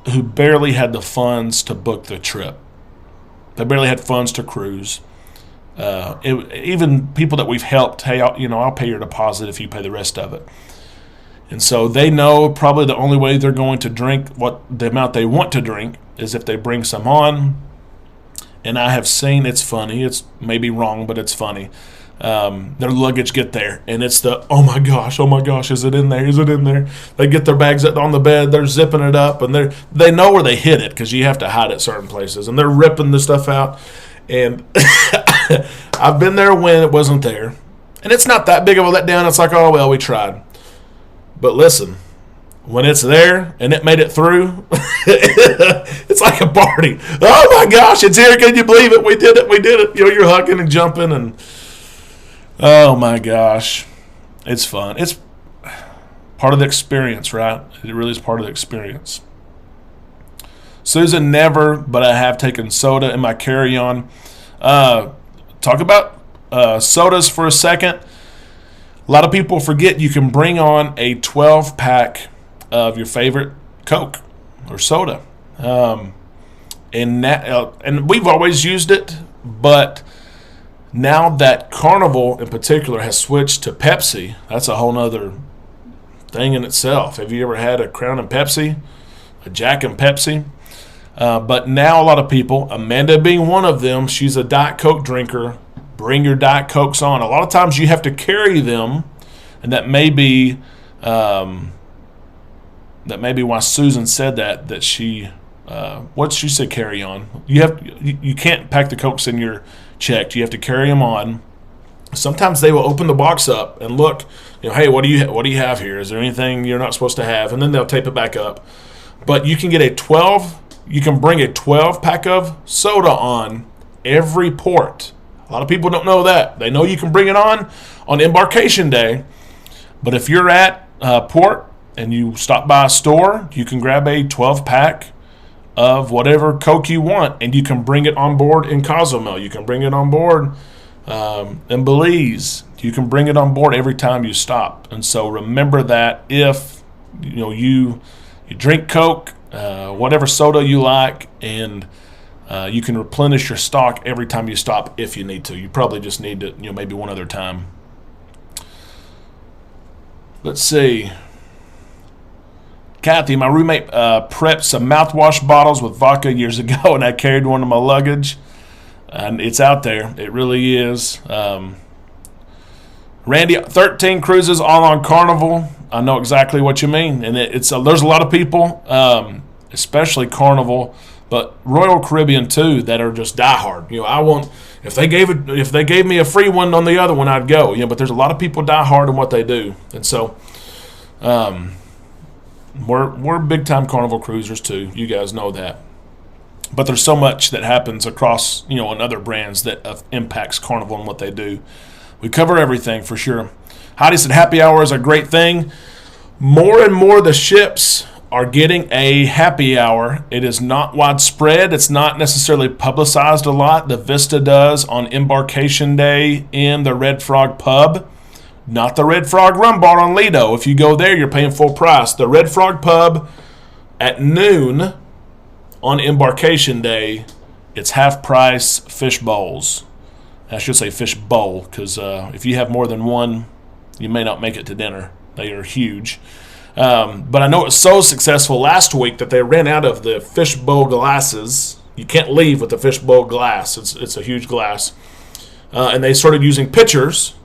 barely had the funds to book the trip. They barely had funds to cruise. Even people that we've helped, hey, I'll pay your deposit if you pay the rest of it. And so they know probably the only way they're going to drink the amount they want to drink is if they bring some on. And I have seen, it's funny, it's maybe wrong, but it's funny. Their luggage get there, and it's oh my gosh, is it in there? Is it in there? They get their bags on the bed, they're zipping it up, and they know where they hid it because you have to hide it certain places, and they're ripping the stuff out. And I've been there when it wasn't there, and it's not that big of a letdown. It's like, oh well, we tried. But listen, when it's there and it made it through, it's like a party. Oh my gosh, it's here! Can you believe it? We did it! You're hugging and jumping and. Oh my gosh, it's fun. It's part of the experience, right? It really is part of the experience. Susan, never, but I have taken soda in my carry-on. Talk about sodas for a second. A lot of people forget you can bring on a 12-pack of your favorite Coke or soda. And we've always used it, but now that Carnival in particular has switched to Pepsi, that's a whole nother thing in itself. Have you ever had a Crown and Pepsi? A Jack and Pepsi? But now a lot of people, Amanda being one of them, she's a Diet Coke drinker. Bring your Diet Cokes on. A lot of times you have to carry them, and that may be why Susan said that she what she said carry on. You can't pack the Cokes in your checked. You have to carry them on. Sometimes they will open the box up and look, hey, what do you have here? Is there anything you're not supposed to have? And then they'll tape it back up. But you can get you can bring a 12 pack of soda on every port. A lot of people don't know that. They know you can bring it on embarkation day. But if you're at port and you stop by a store, you can grab a 12 pack of whatever Coke you want, and you can bring it on board in Cozumel. You can bring it on board in Belize. You can bring it on board every time you stop. And so remember that if you drink Coke, whatever soda you like, and you can replenish your stock every time you stop if you need to. You probably just need to, maybe one other time. Let's see. Kathy, my roommate prepped some mouthwash bottles with vodka years ago, and I carried one in my luggage. And it's out there. It really is. Randy, 13 cruises all on Carnival. I know exactly what you mean. And there's a lot of people, especially Carnival, but Royal Caribbean too, that are just diehard. I want, if they gave me a free one on the other one, I'd go. But there's a lot of people diehard in what they do. And so we're big time Carnival cruisers too. You guys know that. But there's so much that happens across, in other brands that impacts Carnival and what they do. We cover everything for sure. Heidi said happy hour is a great thing. More and more the ships are getting a happy hour. It is not widespread. It's not necessarily publicized a lot. The Vista does on Embarkation Day in the Red Frog Pub. Not the Red Frog Rum Bar on Lido. If you go there, you're paying full price. The Red Frog Pub at noon on Embarkation Day, it's half price fish bowls. I should say fish bowl, because if you have more than one, you may not make it to dinner. They are huge. But I know it was so successful last week that they ran out of the fish bowl glasses. You can't leave with the fish bowl glass. It's a huge glass. And they started using pitchers.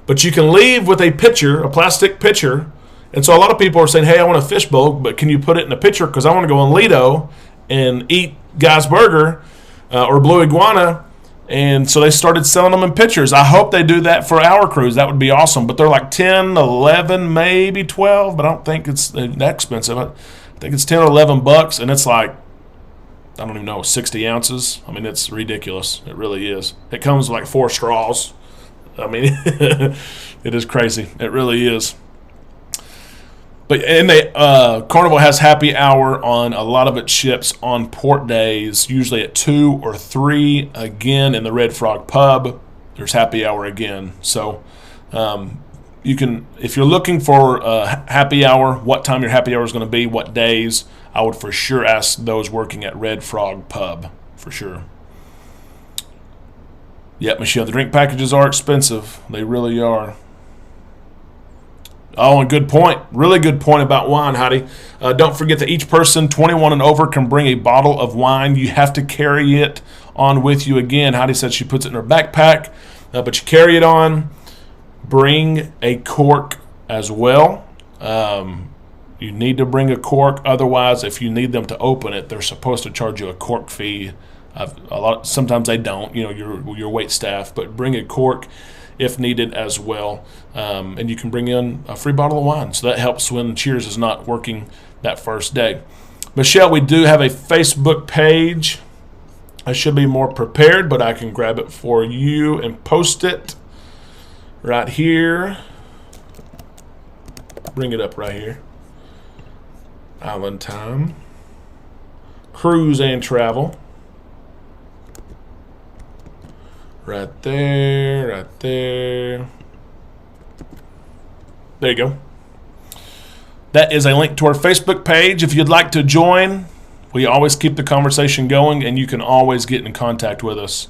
But you can leave with a pitcher, a plastic pitcher. And so a lot of people are saying, hey, I want a fish bowl, but can you put it in a pitcher? Because I want to go on Lido and eat Guy's Burger or Blue Iguana. And so they started selling them in pitchers. I hope they do that for our cruise. That would be awesome. But they're like 10, 11, maybe 12. But I don't think it's that expensive. I think it's 10 or 11 bucks. And it's like, I don't even know, 60 ounces. I mean, it's ridiculous. It really is. It comes with like 4 straws. I mean, it is crazy. It really is. But Carnival has happy hour on a lot of its ships on port days, usually at 2 or 3. Again, in the Red Frog Pub, there's happy hour again. So you can, if you're looking for happy hour, what time your happy hour is going to be, what days, I would for sure ask those working at Red Frog Pub, for sure. Yep, Michelle, the drink packages are expensive. They really are. Oh, and good point. Really good point about wine, Heidi. Don't forget that each person 21 and over can bring a bottle of wine. You have to carry it on with you. Again, Heidi said she puts it in her backpack, but you carry it on. Bring a cork as well. You need to bring a cork. Otherwise, if you need them to open it, they're supposed to charge you a cork fee. Sometimes they don't, your wait staff, but bring a cork if needed as well. And you can bring in a free bottle of wine. So that helps when Cheers is not working that first day. Michelle, we do have a Facebook page. I should be more prepared, but I can grab it for you and post it right here. Bring it up right here. Island Time. Cruise and Travel. Right there, right there. There you go. That is a link to our Facebook page. If you'd like to join, we always keep the conversation going, and you can always get in contact with us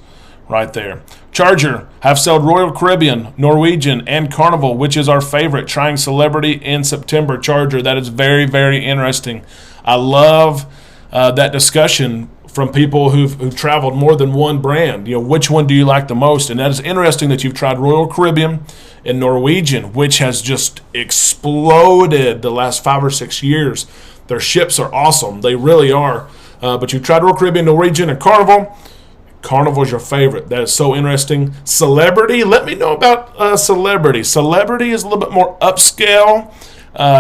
right there. Charger, have sailed Royal Caribbean, Norwegian, and Carnival, which is our favorite, trying Celebrity in September. Charger, that is very, very interesting. I love that discussion from people who've traveled more than one brand. Which one do you like the most? And that is interesting that you've tried Royal Caribbean and Norwegian, which has just exploded the last 5 or 6 years. Their ships are awesome. They really are. But you've tried Royal Caribbean, Norwegian, and Carnival. Carnival is your favorite. That is so interesting. Celebrity, let me know about Celebrity. Celebrity is a little bit more upscale.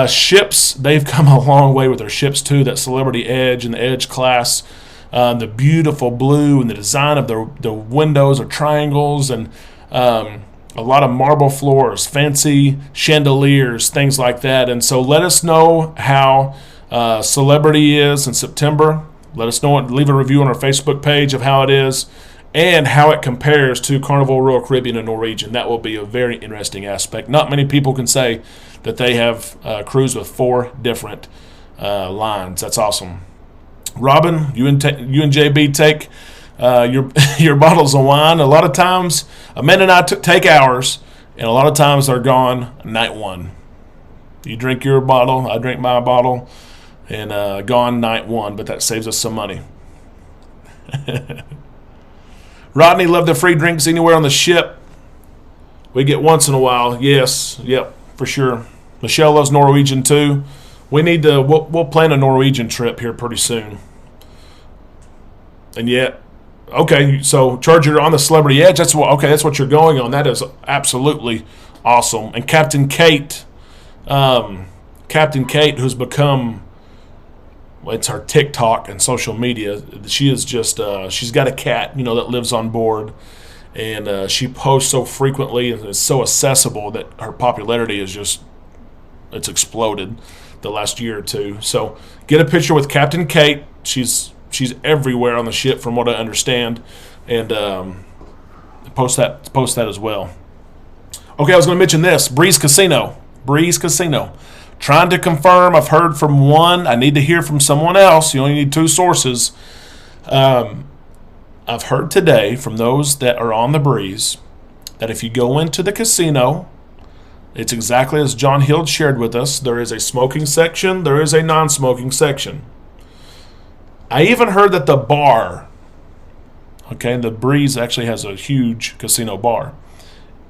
Ships, they've come a long way with their ships too. That Celebrity Edge and the Edge class. The beautiful blue and the design of the windows are triangles, and a lot of marble floors, fancy chandeliers, things like that. And so let us know how Celebrity is in September. Let us know. Leave a review on our Facebook page of how it is and how it compares to Carnival, Royal Caribbean, and Norwegian. That will be a very interesting aspect. Not many people can say that they have cruised with 4 different lines. That's awesome. Robin, you and JB take your bottles of wine. A lot of times, Amanda and I take ours, and a lot of times they're gone night 1. You drink your bottle, I drink my bottle, and gone night 1, but that saves us some money. Rodney, love the free drinks anywhere on the ship. We get once in a while. Yes, yep, for sure. Michelle loves Norwegian too. We need to. We'll plan a Norwegian trip here pretty soon. And yet, okay. So Charger on the Celebrity Edge. That's what you're going on. That is absolutely awesome. And Captain Kate, who's become. It's her TikTok and social media. She is just, she's got a cat, that lives on board. And she posts so frequently and is so accessible that her popularity is just, it's exploded the last year or two. So get a picture with Captain Kate. She's everywhere on the ship from what I understand. And post that as well. Okay, I was going to mention this. Breeze Casino. Trying to confirm. I've heard from one. I need to hear from someone else. You only need 2 sources. I've heard today from those that are on the Breeze that if you go into the casino, it's exactly as John Hild shared with us. There is a smoking section. There is a non-smoking section. I even heard that the bar, the Breeze actually has a huge casino bar,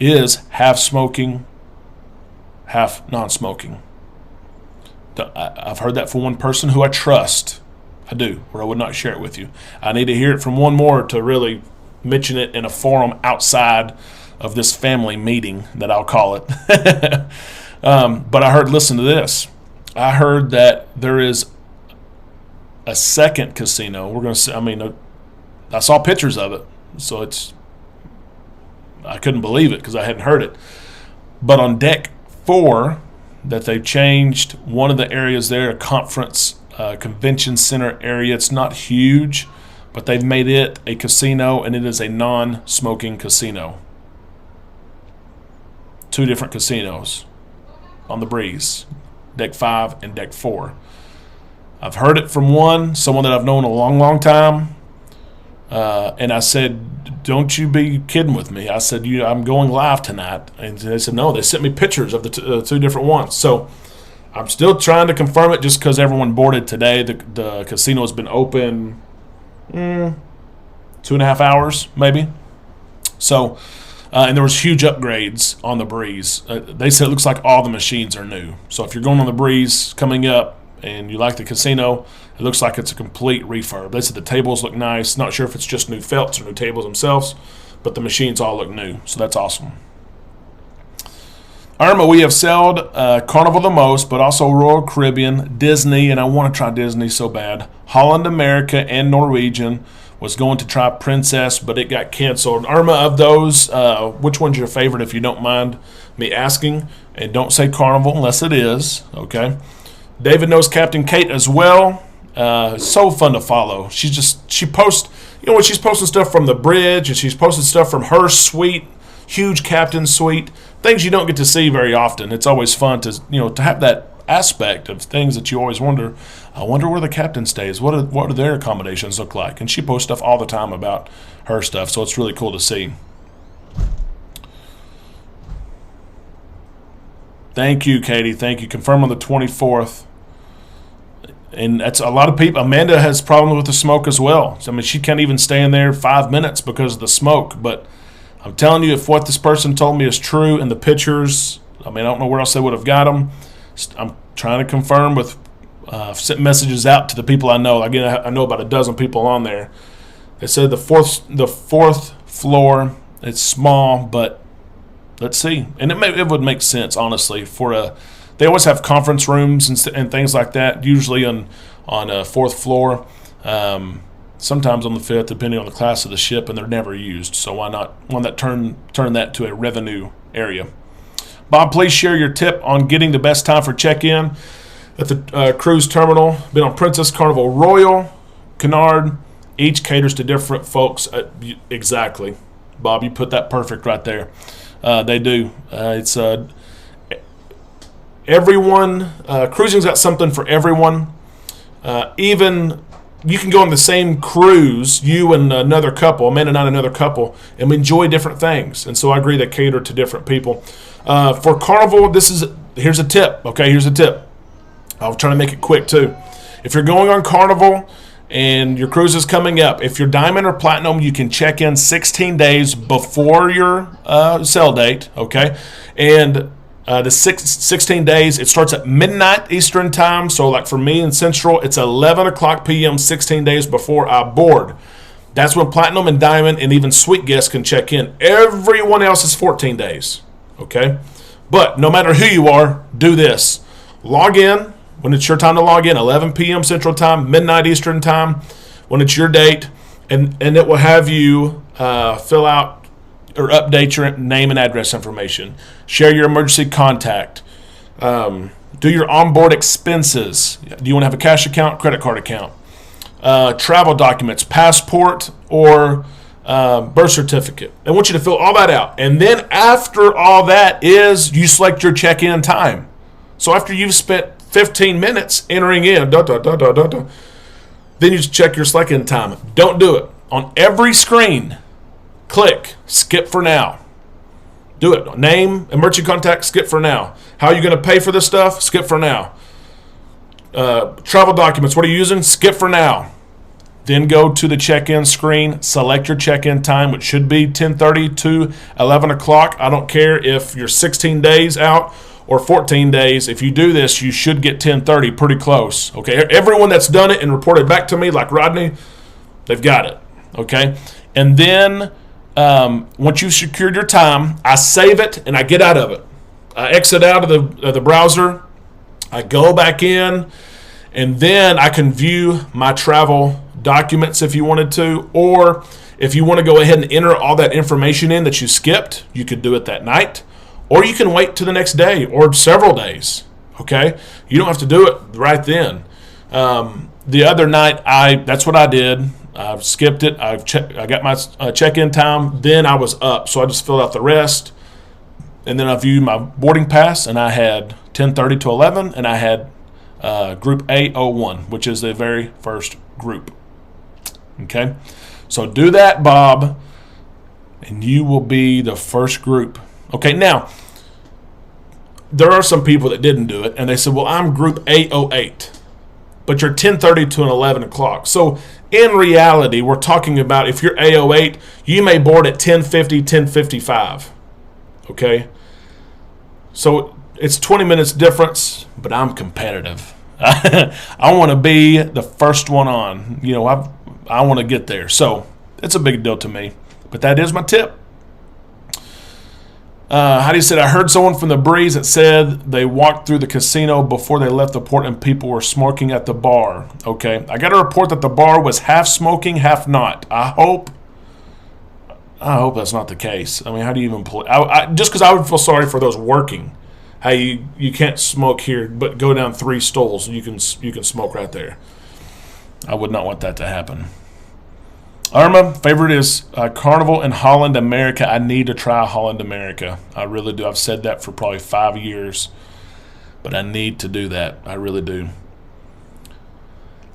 is half smoking, half non-smoking. I've heard that from one person who I trust. I do, or I would not share it with you. I need to hear it from one more to really mention it in a forum outside of this family meeting that I'll call it. But I heard, listen to this. I heard that there is a second casino. We're going to see, I saw pictures of it, so I couldn't believe it because I hadn't heard it. But on deck 4, that they've changed one of the areas there, a conference convention center area. It's not huge, but they've made it a casino, and it is a non-smoking casino. 2 different casinos on the Breeze, deck 5 and deck 4. I've heard it from someone that I've known a long, long time, and I said, don't you be kidding with me. I said, I'm going live tonight. And they said, no, they sent me pictures of the 2 different ones. So I'm still trying to confirm it just because everyone boarded today. The casino has been open 2.5 hours, maybe. So, and there was huge upgrades on the Breeze. They said it looks like all the machines are new. So if you're going on the Breeze coming up and you like the casino, it looks like it's a complete refurb. They said the tables look nice. Not sure if it's just new felts or new tables themselves, but the machines all look new. So that's awesome. Irma, we have sailed Carnival the most, but also Royal Caribbean, Disney, and I want to try Disney so bad. Holland America and Norwegian. Was going to try Princess, but it got canceled. Irma, of those, which one's your favorite, if you don't mind me asking? And don't say Carnival unless it is, okay? David knows Captain Kate as well. So fun to follow. She posts, when she's posting stuff from the bridge, and she's posting stuff from her suite, huge captain suite, things you don't get to see very often. It's always fun to have that aspect of things that you always wonder. I wonder where the captain stays. What do their accommodations look like? And she posts stuff all the time about her stuff, so it's really cool to see. Thank you, Katie. Thank you. Confirm on the 24th. And that's a lot of people. Amanda has problems with the smoke as well. So, she can't even stay in there 5 minutes because of the smoke. But I'm telling you, if what this person told me is true and the pictures, I don't know where else they would have got them. I'm trying to confirm with sent messages out to the people I know. Again, I know about a dozen people on there. They said the fourth floor, it's small, but let's see. And it would make sense, honestly, they always have conference rooms and things like that, usually on a 4th floor, sometimes on the 5th, depending on the class of the ship, and they're never used. So why not turn that to a revenue area? Bob, please share your tip on getting the best time for check-in at the cruise terminal. Been on Princess, Carnival, Royal. Kennard, each caters to different folks. Exactly. Bob, you put that perfect right there. They do. It's everyone. Cruising's got something for everyone. Even you can go on the same cruise, you and another couple, a man and not another couple, and enjoy different things. And so I agree they cater to different people. For Carnival, here's a tip. Okay, here's a tip. I'll try to make it quick too. If you're going on Carnival and your cruise is coming up, if you're Diamond or Platinum, you can check in 16 days before your sail date. Okay, and the 16 days, it starts at midnight Eastern time. So like for me in Central, it's 11 o'clock p.m. 16 days before I board. That's when Platinum and Diamond and even Suite guests can check in. Everyone else is 14 days. Okay? But no matter who you are, do this. Log in when it's your time to log in, 11 p.m. Central time, midnight Eastern time, when it's your date, and it will have you fill out or update your name and address information. Share your emergency contact. Do your onboard expenses. Do you want to have a cash account, credit card account? Travel documents, passport, or birth certificate. I want you to fill all that out. And then after all that is, you select your check-in time. So after you've spent 15 minutes entering in, then you check your check-in time. Don't do it. On every screen, click skip for now. Do it. Name, emergency contact, skip for now. How are you going to pay for this stuff? Skip for now. Travel documents, what are you using? Skip for now. Then go to the check-in screen, select your check-in time, which should be 10:30 to 11 o'clock. I don't care if you're 16 days out or 14 days. If you do this, you should get 10:30, pretty close. Okay, everyone that's done it and reported back to me, like Rodney, they've got it. Okay, and then once you've secured your time, I save it and I get out of it. I exit out of the browser. I go back in, and then I can view my travel documents if you wanted to, or if you want to go ahead and enter all that information in that you skipped, you could do it that night, or you can wait to the next day or several days. Okay, you don't have to do it right then. The other night, that's what I did. I've skipped it. I got my check-in time. Then I was up, so I just filled out the rest, and then I viewed my boarding pass, and I had 10:30 to 11, and I had Group A01, which is the very first group. Okay, so do that, Bob, and you will be the first group. Okay, now there are some people that didn't do it, and they said, "Well, I'm Group A08." But you're 10:30 to 11 o'clock. So in reality, we're talking about if you're A08, you may board at 10:50, 10:55. Okay? So it's 20 minutes difference, but I'm competitive. I want to be the first one on. You know, I want to get there. So it's a big deal to me. But that is my tip. Heidi said, I heard someone from the Breeze that said they walked through the casino before they left the port and people were smoking at the bar. Okay. I got a report that the bar was half smoking, half not. I hope that's not the case. I mean, how do you even just because I would feel sorry for those working. Hey, you can't smoke here, but go down 3 stools. You can smoke right there. I would not want that to happen. Irma, favorite is Carnival in Holland, America. I need to try Holland, America. I really do. I've said that for probably 5 years, but I need to do that. I really do.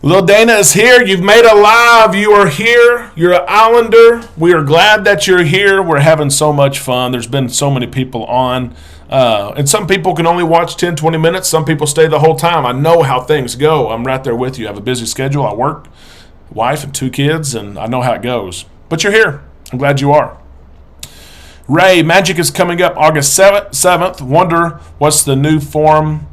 Little Dana is here. You've made it live. You are here. You're an Islander. We are glad that you're here. We're having so much fun. There's been so many people on. And some people can only watch 10, 20 minutes. Some people stay the whole time. I know how things go. I'm right there with you. I have a busy schedule. I work, wife and 2 kids, and I know how it goes. But you're here. I'm glad you are. Ray, Magic is coming up August 7th. Wonder what's the new form.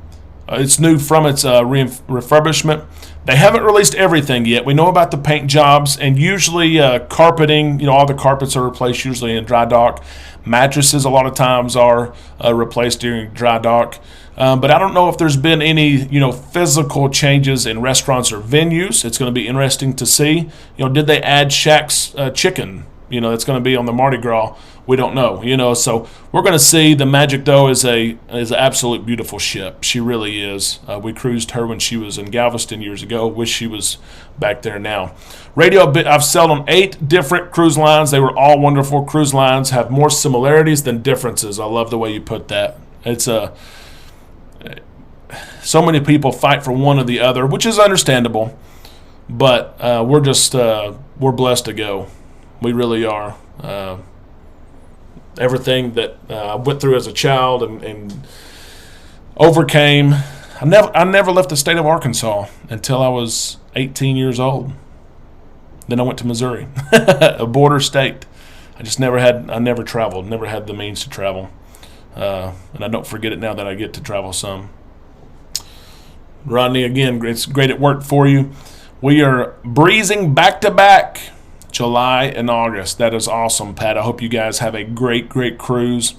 It's new from its refurbishment. They haven't released everything yet. We know about the paint jobs, and usually carpeting, all the carpets are replaced usually in dry dock. Mattresses a lot of times are replaced during dry dock. But I don't know if there's been any, physical changes in restaurants or venues. It's going to be interesting to see. Did they add Shaq's Chicken that's going to be on the Mardi Gras. We don't know, so we're going to see. The Magic, though, is an absolute beautiful ship. She really is. We cruised her when she was in Galveston years ago. Wish she was back there now. Radio, I've sailed on 8 different cruise lines. They were all wonderful. Cruise lines have more similarities than differences. I love the way you put that. It's so many people fight for one or the other, which is understandable. But we're blessed to go. We really are. Everything that I went through as a child and overcame. I never left the state of Arkansas until I was 18 years old. Then I went to Missouri, a border state. I never traveled, never had the means to travel. And I don't forget it now that I get to travel some. Rodney, again, it's great it worked for you. We are breezing back-to-back July and August. That is awesome, Pat. I hope you guys have a great, great cruise.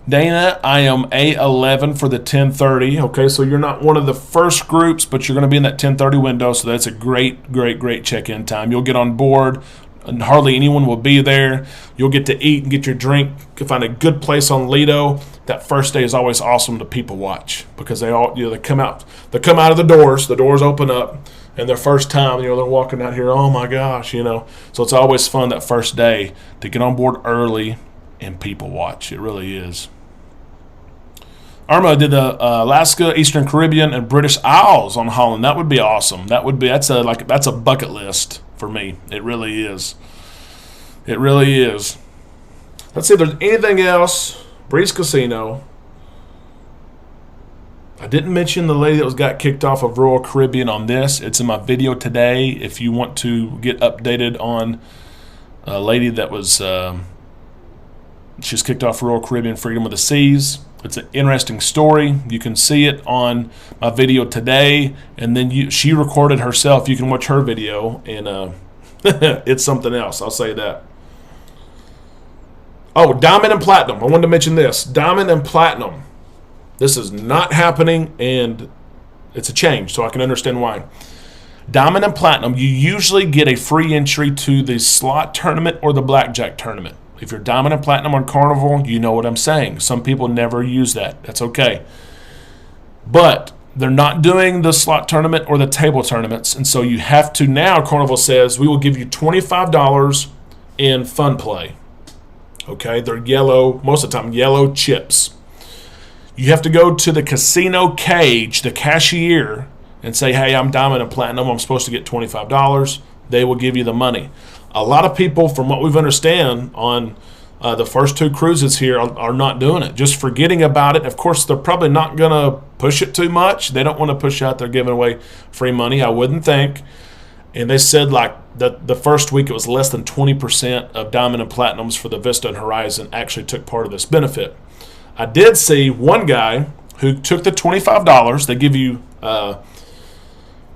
Dana, I am A11 for the 10:30. Okay, so you're not one of the first groups, but you're going to be in that 10:30 window, so that's a great, great, great check-in time. You'll get on board, and hardly anyone will be there. You'll get to eat and get your drink. You can find a good place on Lido. That first day is always awesome to people watch because they all, they come out of the doors open up, and their first time, they're walking out here, oh my gosh, so it's always fun that first day to get on board early and people watch. It really is. Irma did the Alaska, Eastern Caribbean, and British Isles on Holland. That would be awesome. That's a bucket list for me. It really is. It really is. Let's see if there's anything else. Breeze Casino. I didn't mention the lady that got kicked off of Royal Caribbean on this. It's in my video today. If you want to get updated on a lady that was she's kicked off Royal Caribbean Freedom of the Seas. It's an interesting story. You can see it on my video today, and then she recorded herself. You can watch her video, and it's something else. I'll say that. Oh, Diamond and Platinum. I wanted to mention this. Diamond and Platinum. This is not happening, and it's a change, so I can understand why. Diamond and Platinum, you usually get a free entry to the slot tournament or the blackjack tournament. If you're Diamond and Platinum on Carnival, you know what I'm saying. Some people never use that. That's okay. But they're not doing the slot tournament or the table tournaments, and so you have to now, Carnival says, we will give you $25 in fun play. Okay, they're yellow, most of the time, yellow chips. You have to go to the casino cage, the cashier, and say, hey, I'm Diamond and Platinum. I'm supposed to get $25. They will give you the money. A lot of people, from what we've understand on the first 2 cruises here, are not doing it, just forgetting about it. Of course, they're probably not going to push it too much. They don't want to push out they're giving away free money, I wouldn't think. And they said like the first week it was less than 20% of Diamond and Platinums for the Vista and Horizon actually took part of this benefit. I did see one guy who took the $25. They give you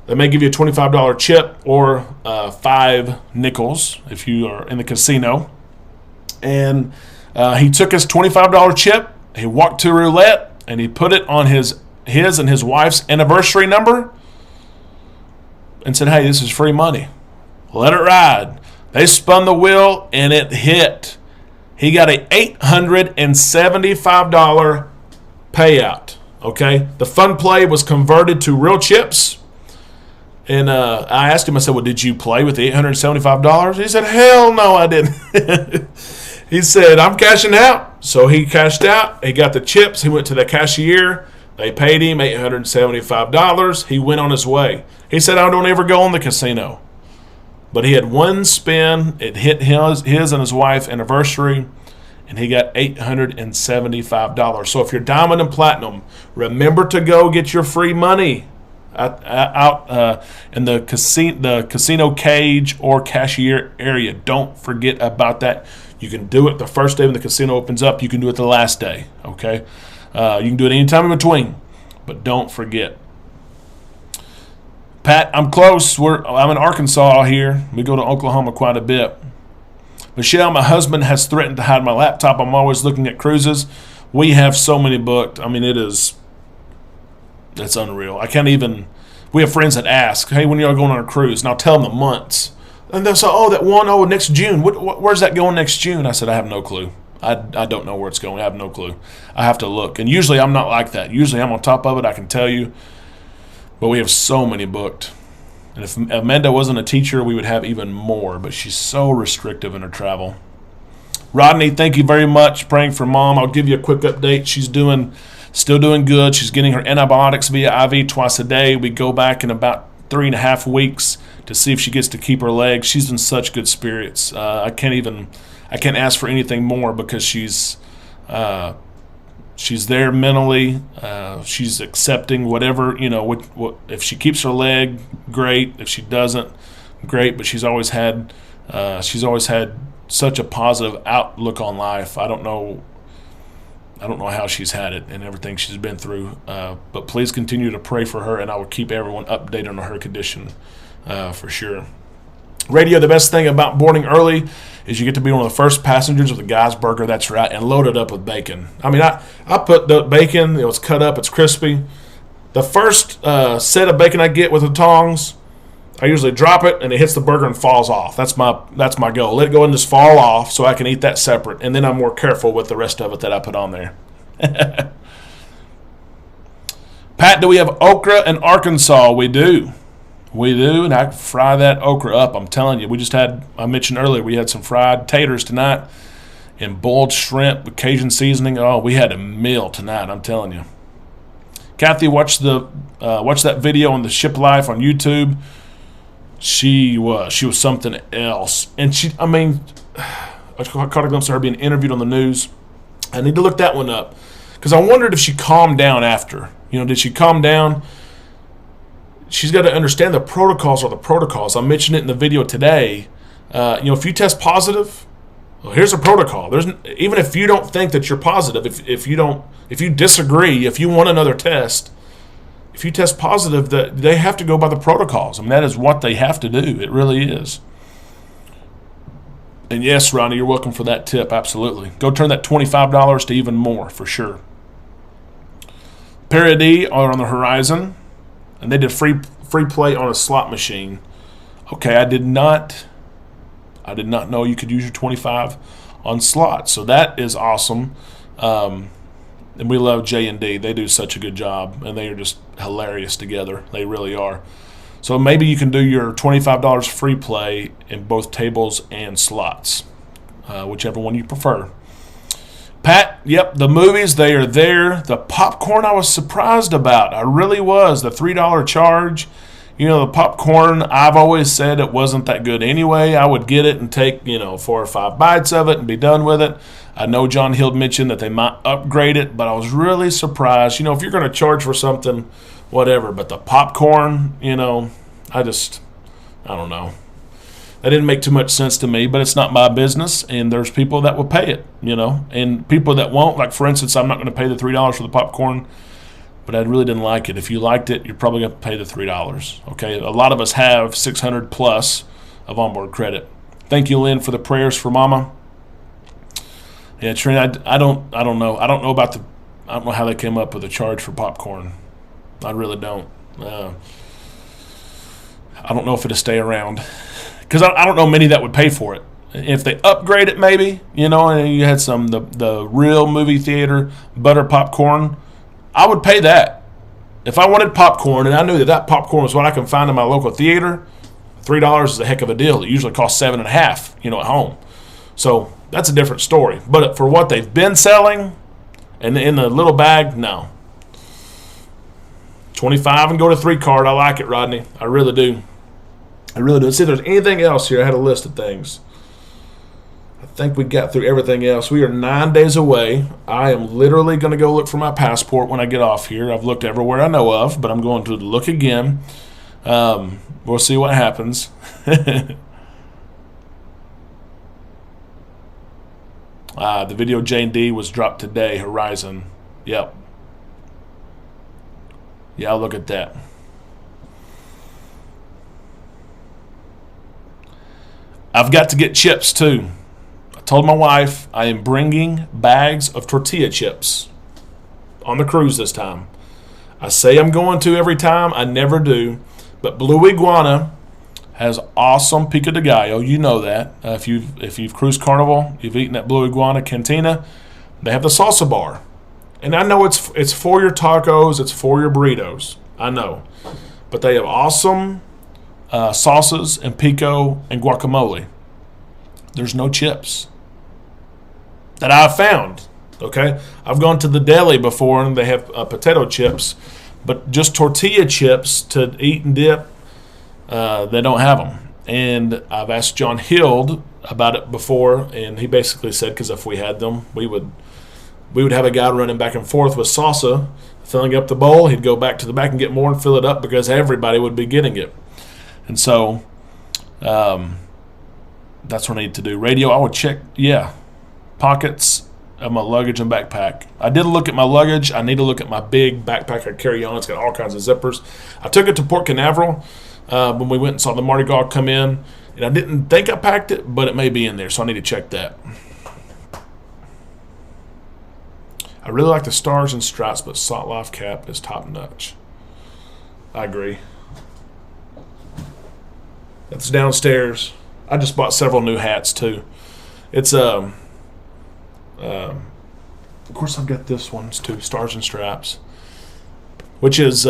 they may give you a $25 chip or 5 nickels if you are in the casino. And he took his $25 chip, he walked to roulette, and he put it on his and his wife's anniversary number and said, hey, this is free money. Let it ride. They spun the wheel, and it hit. He got a $875 payout. Okay? The fun play was converted to real chips. And I asked him, I said, well, did you play with the $875? He said, hell no, I didn't. He said, I'm cashing out. So he cashed out. He got the chips. He went to the cashier. They paid him $875. He went on his way. He said, I don't ever go in the casino. But he had one spin. It hit his and his wife's anniversary, and he got $875. So if you're Diamond and Platinum, remember to go get your free money out in the casino cage or cashier area. Don't forget about that. You can do it the first day when the casino opens up. You can do it the last day, okay? You can do it any time in between, but don't forget. Pat, I'm close. I'm in Arkansas here. We go to Oklahoma quite a bit. Michelle, my husband has threatened to hide my laptop. I'm always looking at cruises. We have so many booked. I mean, it's unreal. I can't even. We have friends that ask, hey, when are y'all going on a cruise? And I'll tell them the months. And they'll say, oh, that one, oh, next June. Where's that going next June? I said, I have no clue. I don't know where it's going. I have no clue. I have to look. And usually I'm not like that. Usually I'm on top of it. I can tell you. But we have so many booked. And if Amanda wasn't a teacher, we would have even more. But she's so restrictive in her travel. Rodney, thank you very much. Praying for Mom. I'll give you a quick update. She's still doing good. She's getting her antibiotics via IV twice a day. We go back in about 3.5 weeks to see if she gets to keep her legs. She's in such good spirits. I can't ask for anything more because she's there mentally. She's accepting whatever, what if she keeps her leg, great. If she doesn't, great. But she's always had such a positive outlook on life. I don't know how she's had it and everything she's been through. But please continue to pray for her, and I will keep everyone updated on her condition for sure. Radio, the best thing about boarding early is you get to be one of the first passengers of the Guy's Burger that's right and loaded up with bacon. I mean, I put the bacon, it's cut up, it's crispy. The first set of bacon I get with the tongs, I usually drop it and it hits the burger and falls off. That's my goal. Let it go and just fall off so I can eat that separate, and then I'm more careful with the rest of it that I put on there. Pat, do we have okra in Arkansas? We do. And I fry that okra up. I'm telling you, I mentioned earlier, we had some fried taters tonight and boiled shrimp with Cajun seasoning. Oh, we had a meal tonight, I'm telling you. Kathy, watch that video on the ship life on YouTube. She was something else. And I caught a glimpse of her being interviewed on the news. I need to look that one up because I wondered if she calmed down after. Did she calm down? She's got to understand the protocols are the protocols. I mentioned it in the video today. If you test positive, well, here's a protocol. Even if you don't think that you're positive, if you disagree, if you want another test, if you test positive, they have to go by the protocols. I mean, that is what they have to do. It really is. And yes, Ronnie, you're welcome for that tip. Absolutely. Go turn that $25 to even more for sure. Parody are on the horizon, and they did free play on a slot machine. Okay, I did not know you could use your 25 on slots. So that is awesome. And we love J&D. They do such a good job, and they are just hilarious together. They really are. So maybe you can do your $25 free play in both tables and slots, whichever one you prefer. Pat, yep, the movies, they are there. The popcorn I was surprised about. I really was. The $3 charge. The popcorn, I've always said it wasn't that good anyway. I would get it and take, 4 or 5 bites of it and be done with it. I know John Hill mentioned that they might upgrade it, but I was really surprised. If you're going to charge for something, whatever. But the popcorn, I don't know. That didn't make too much sense to me, but it's not my business, and there's people that will pay it, and people that won't. Like, for instance, I'm not going to pay the $3 for the popcorn, but I really didn't like it. If you liked it, you're probably going to pay the $3, okay? A lot of us have 600 plus of onboard credit. Thank you, Lynn, for the prayers for Mama. Yeah, Trina, I don't know. I don't know how they came up with a charge for popcorn. I really don't. I don't know if it'll stay around. Because I don't know many that would pay for it. If they upgrade it, maybe, and you had the real movie theater butter popcorn, I would pay that. If I wanted popcorn and I knew that popcorn was what I can find in my local theater, $3 is a heck of a deal. It usually costs $7.50, at home. So that's a different story. But for what they've been selling, and in the little bag, no. 25 and go to 3 card. I like it, Rodney. I really do. Let's see if there's anything else here. I had a list of things. I think we got through everything else. We are 9 days away. I am literally going to go look for my passport when I get off here. I've looked everywhere I know of, but I'm going to look again. We'll see what happens. The video J&D was dropped today, Horizon. Yep. Yeah, I'll look at that. I've got to get chips too. I told my wife I am bringing bags of tortilla chips on the cruise this time. I say I'm going to every time. I never do. But Blue Iguana has awesome pico de gallo. You know that. If you've cruised Carnival, you've eaten at Blue Iguana Cantina, they have the salsa bar. And I know it's for your tacos, it's for your burritos. I know. But they have awesome salsas and pico and guacamole. There's no chips that I've found. Okay, I've gone to the deli before and they have potato chips, but just tortilla chips to eat and dip, they don't have them. And I've asked John Hild about it before, and he basically said because if we had them, we would have a guy running back and forth with salsa, filling up the bowl. He'd go back to the back and get more and fill it up because everybody would be getting it. And so that's what I need to do. Radio, I would check, pockets of my luggage and backpack. I did look at my luggage. I need to look at my big backpack I carry on. It's got all kinds of zippers. I took it to Port Canaveral when we went and saw the Mardi Gras come in, and I didn't think I packed it, but it may be in there, so I need to check that. I really like the Stars and Stripes, but Salt Life cap is top notch. I agree. That's downstairs. I just bought several new hats too. It's of course I've got this one too, Stars and Stripes, which is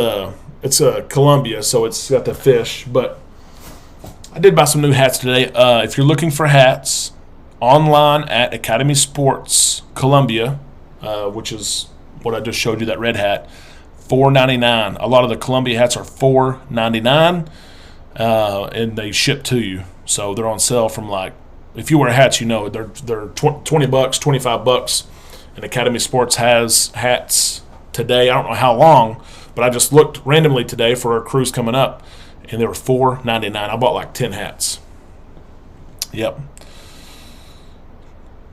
it's a Columbia, so it's got the fish. But I did buy some new hats today. If you're looking for hats, online at Academy Sports Columbia, which is what I just showed you, that red hat, $4.99. A lot of the Columbia hats are $4.99, and they ship to you. So they're on sale from, like, if you wear hats, you know they're $20, $25. And Academy Sports has hats today. I don't know how long, but I just looked randomly today for a cruise coming up, and they were $4.99. I bought like 10 hats. Yep.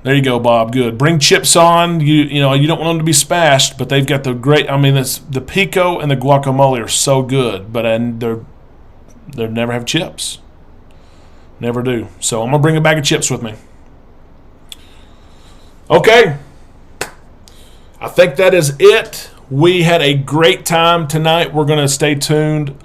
There you go, Bob. Good. Bring chips on. You know you don't want them to be spashed, but they've got the great. I mean, the pico and the guacamole are so good, but they never have chips. Never do. So I'm gonna bring a bag of chips with me. Okay. I think that is it. We had a great time tonight. We're gonna stay tuned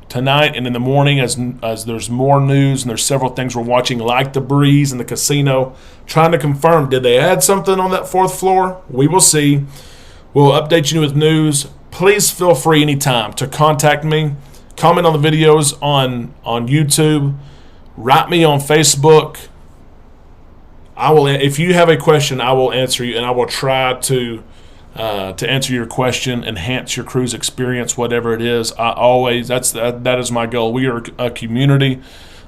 tonight and in the morning as there's more news, and there's several things we're watching, like the Breeze and the casino, trying to confirm, did they add something on that fourth floor? We will see. We'll update you with news. Please feel free anytime to contact me, comment on the videos on YouTube, write me on Facebook. If you have a question, I will answer you, and I will try to answer your question, enhance your cruise experience, whatever it is. That is my goal. We are a community.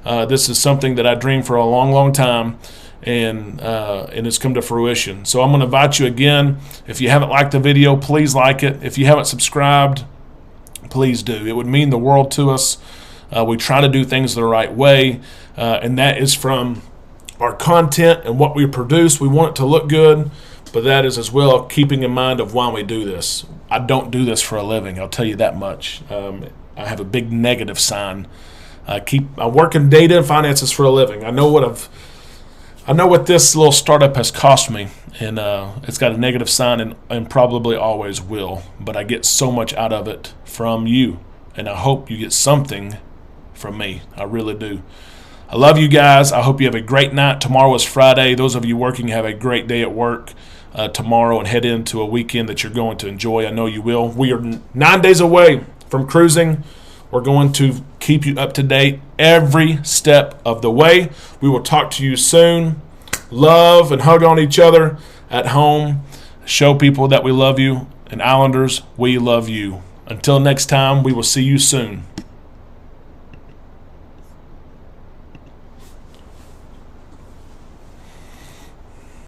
This is something that I dreamed for a long, long time, and it's come to fruition. So I'm going to invite you again. If you haven't liked the video, please like it. If you haven't subscribed, please do. It would mean the world to us. We try to do things the right way, and that is from our content and what we produce. We want it to look good, but that is as well keeping in mind of why we do this. I don't do this for a living, I'll tell you that much. I have a big negative sign. I work in data and finances for a living. I know what this little startup has cost me, and it's got a negative sign and probably always will. But I get so much out of it from you, and I hope you get something from me. I really do. I love you guys. I hope you have a great night. Tomorrow is Friday. Those of you working, have a great day at work tomorrow, and head into a weekend that you're going to enjoy. I know you will. We are 9 days away from cruising. We're going to keep you up to date every step of the way. We will talk to you soon. Love and hug on each other at home. Show people that we love you. And Islanders, we love you. Until next time, we will see you soon.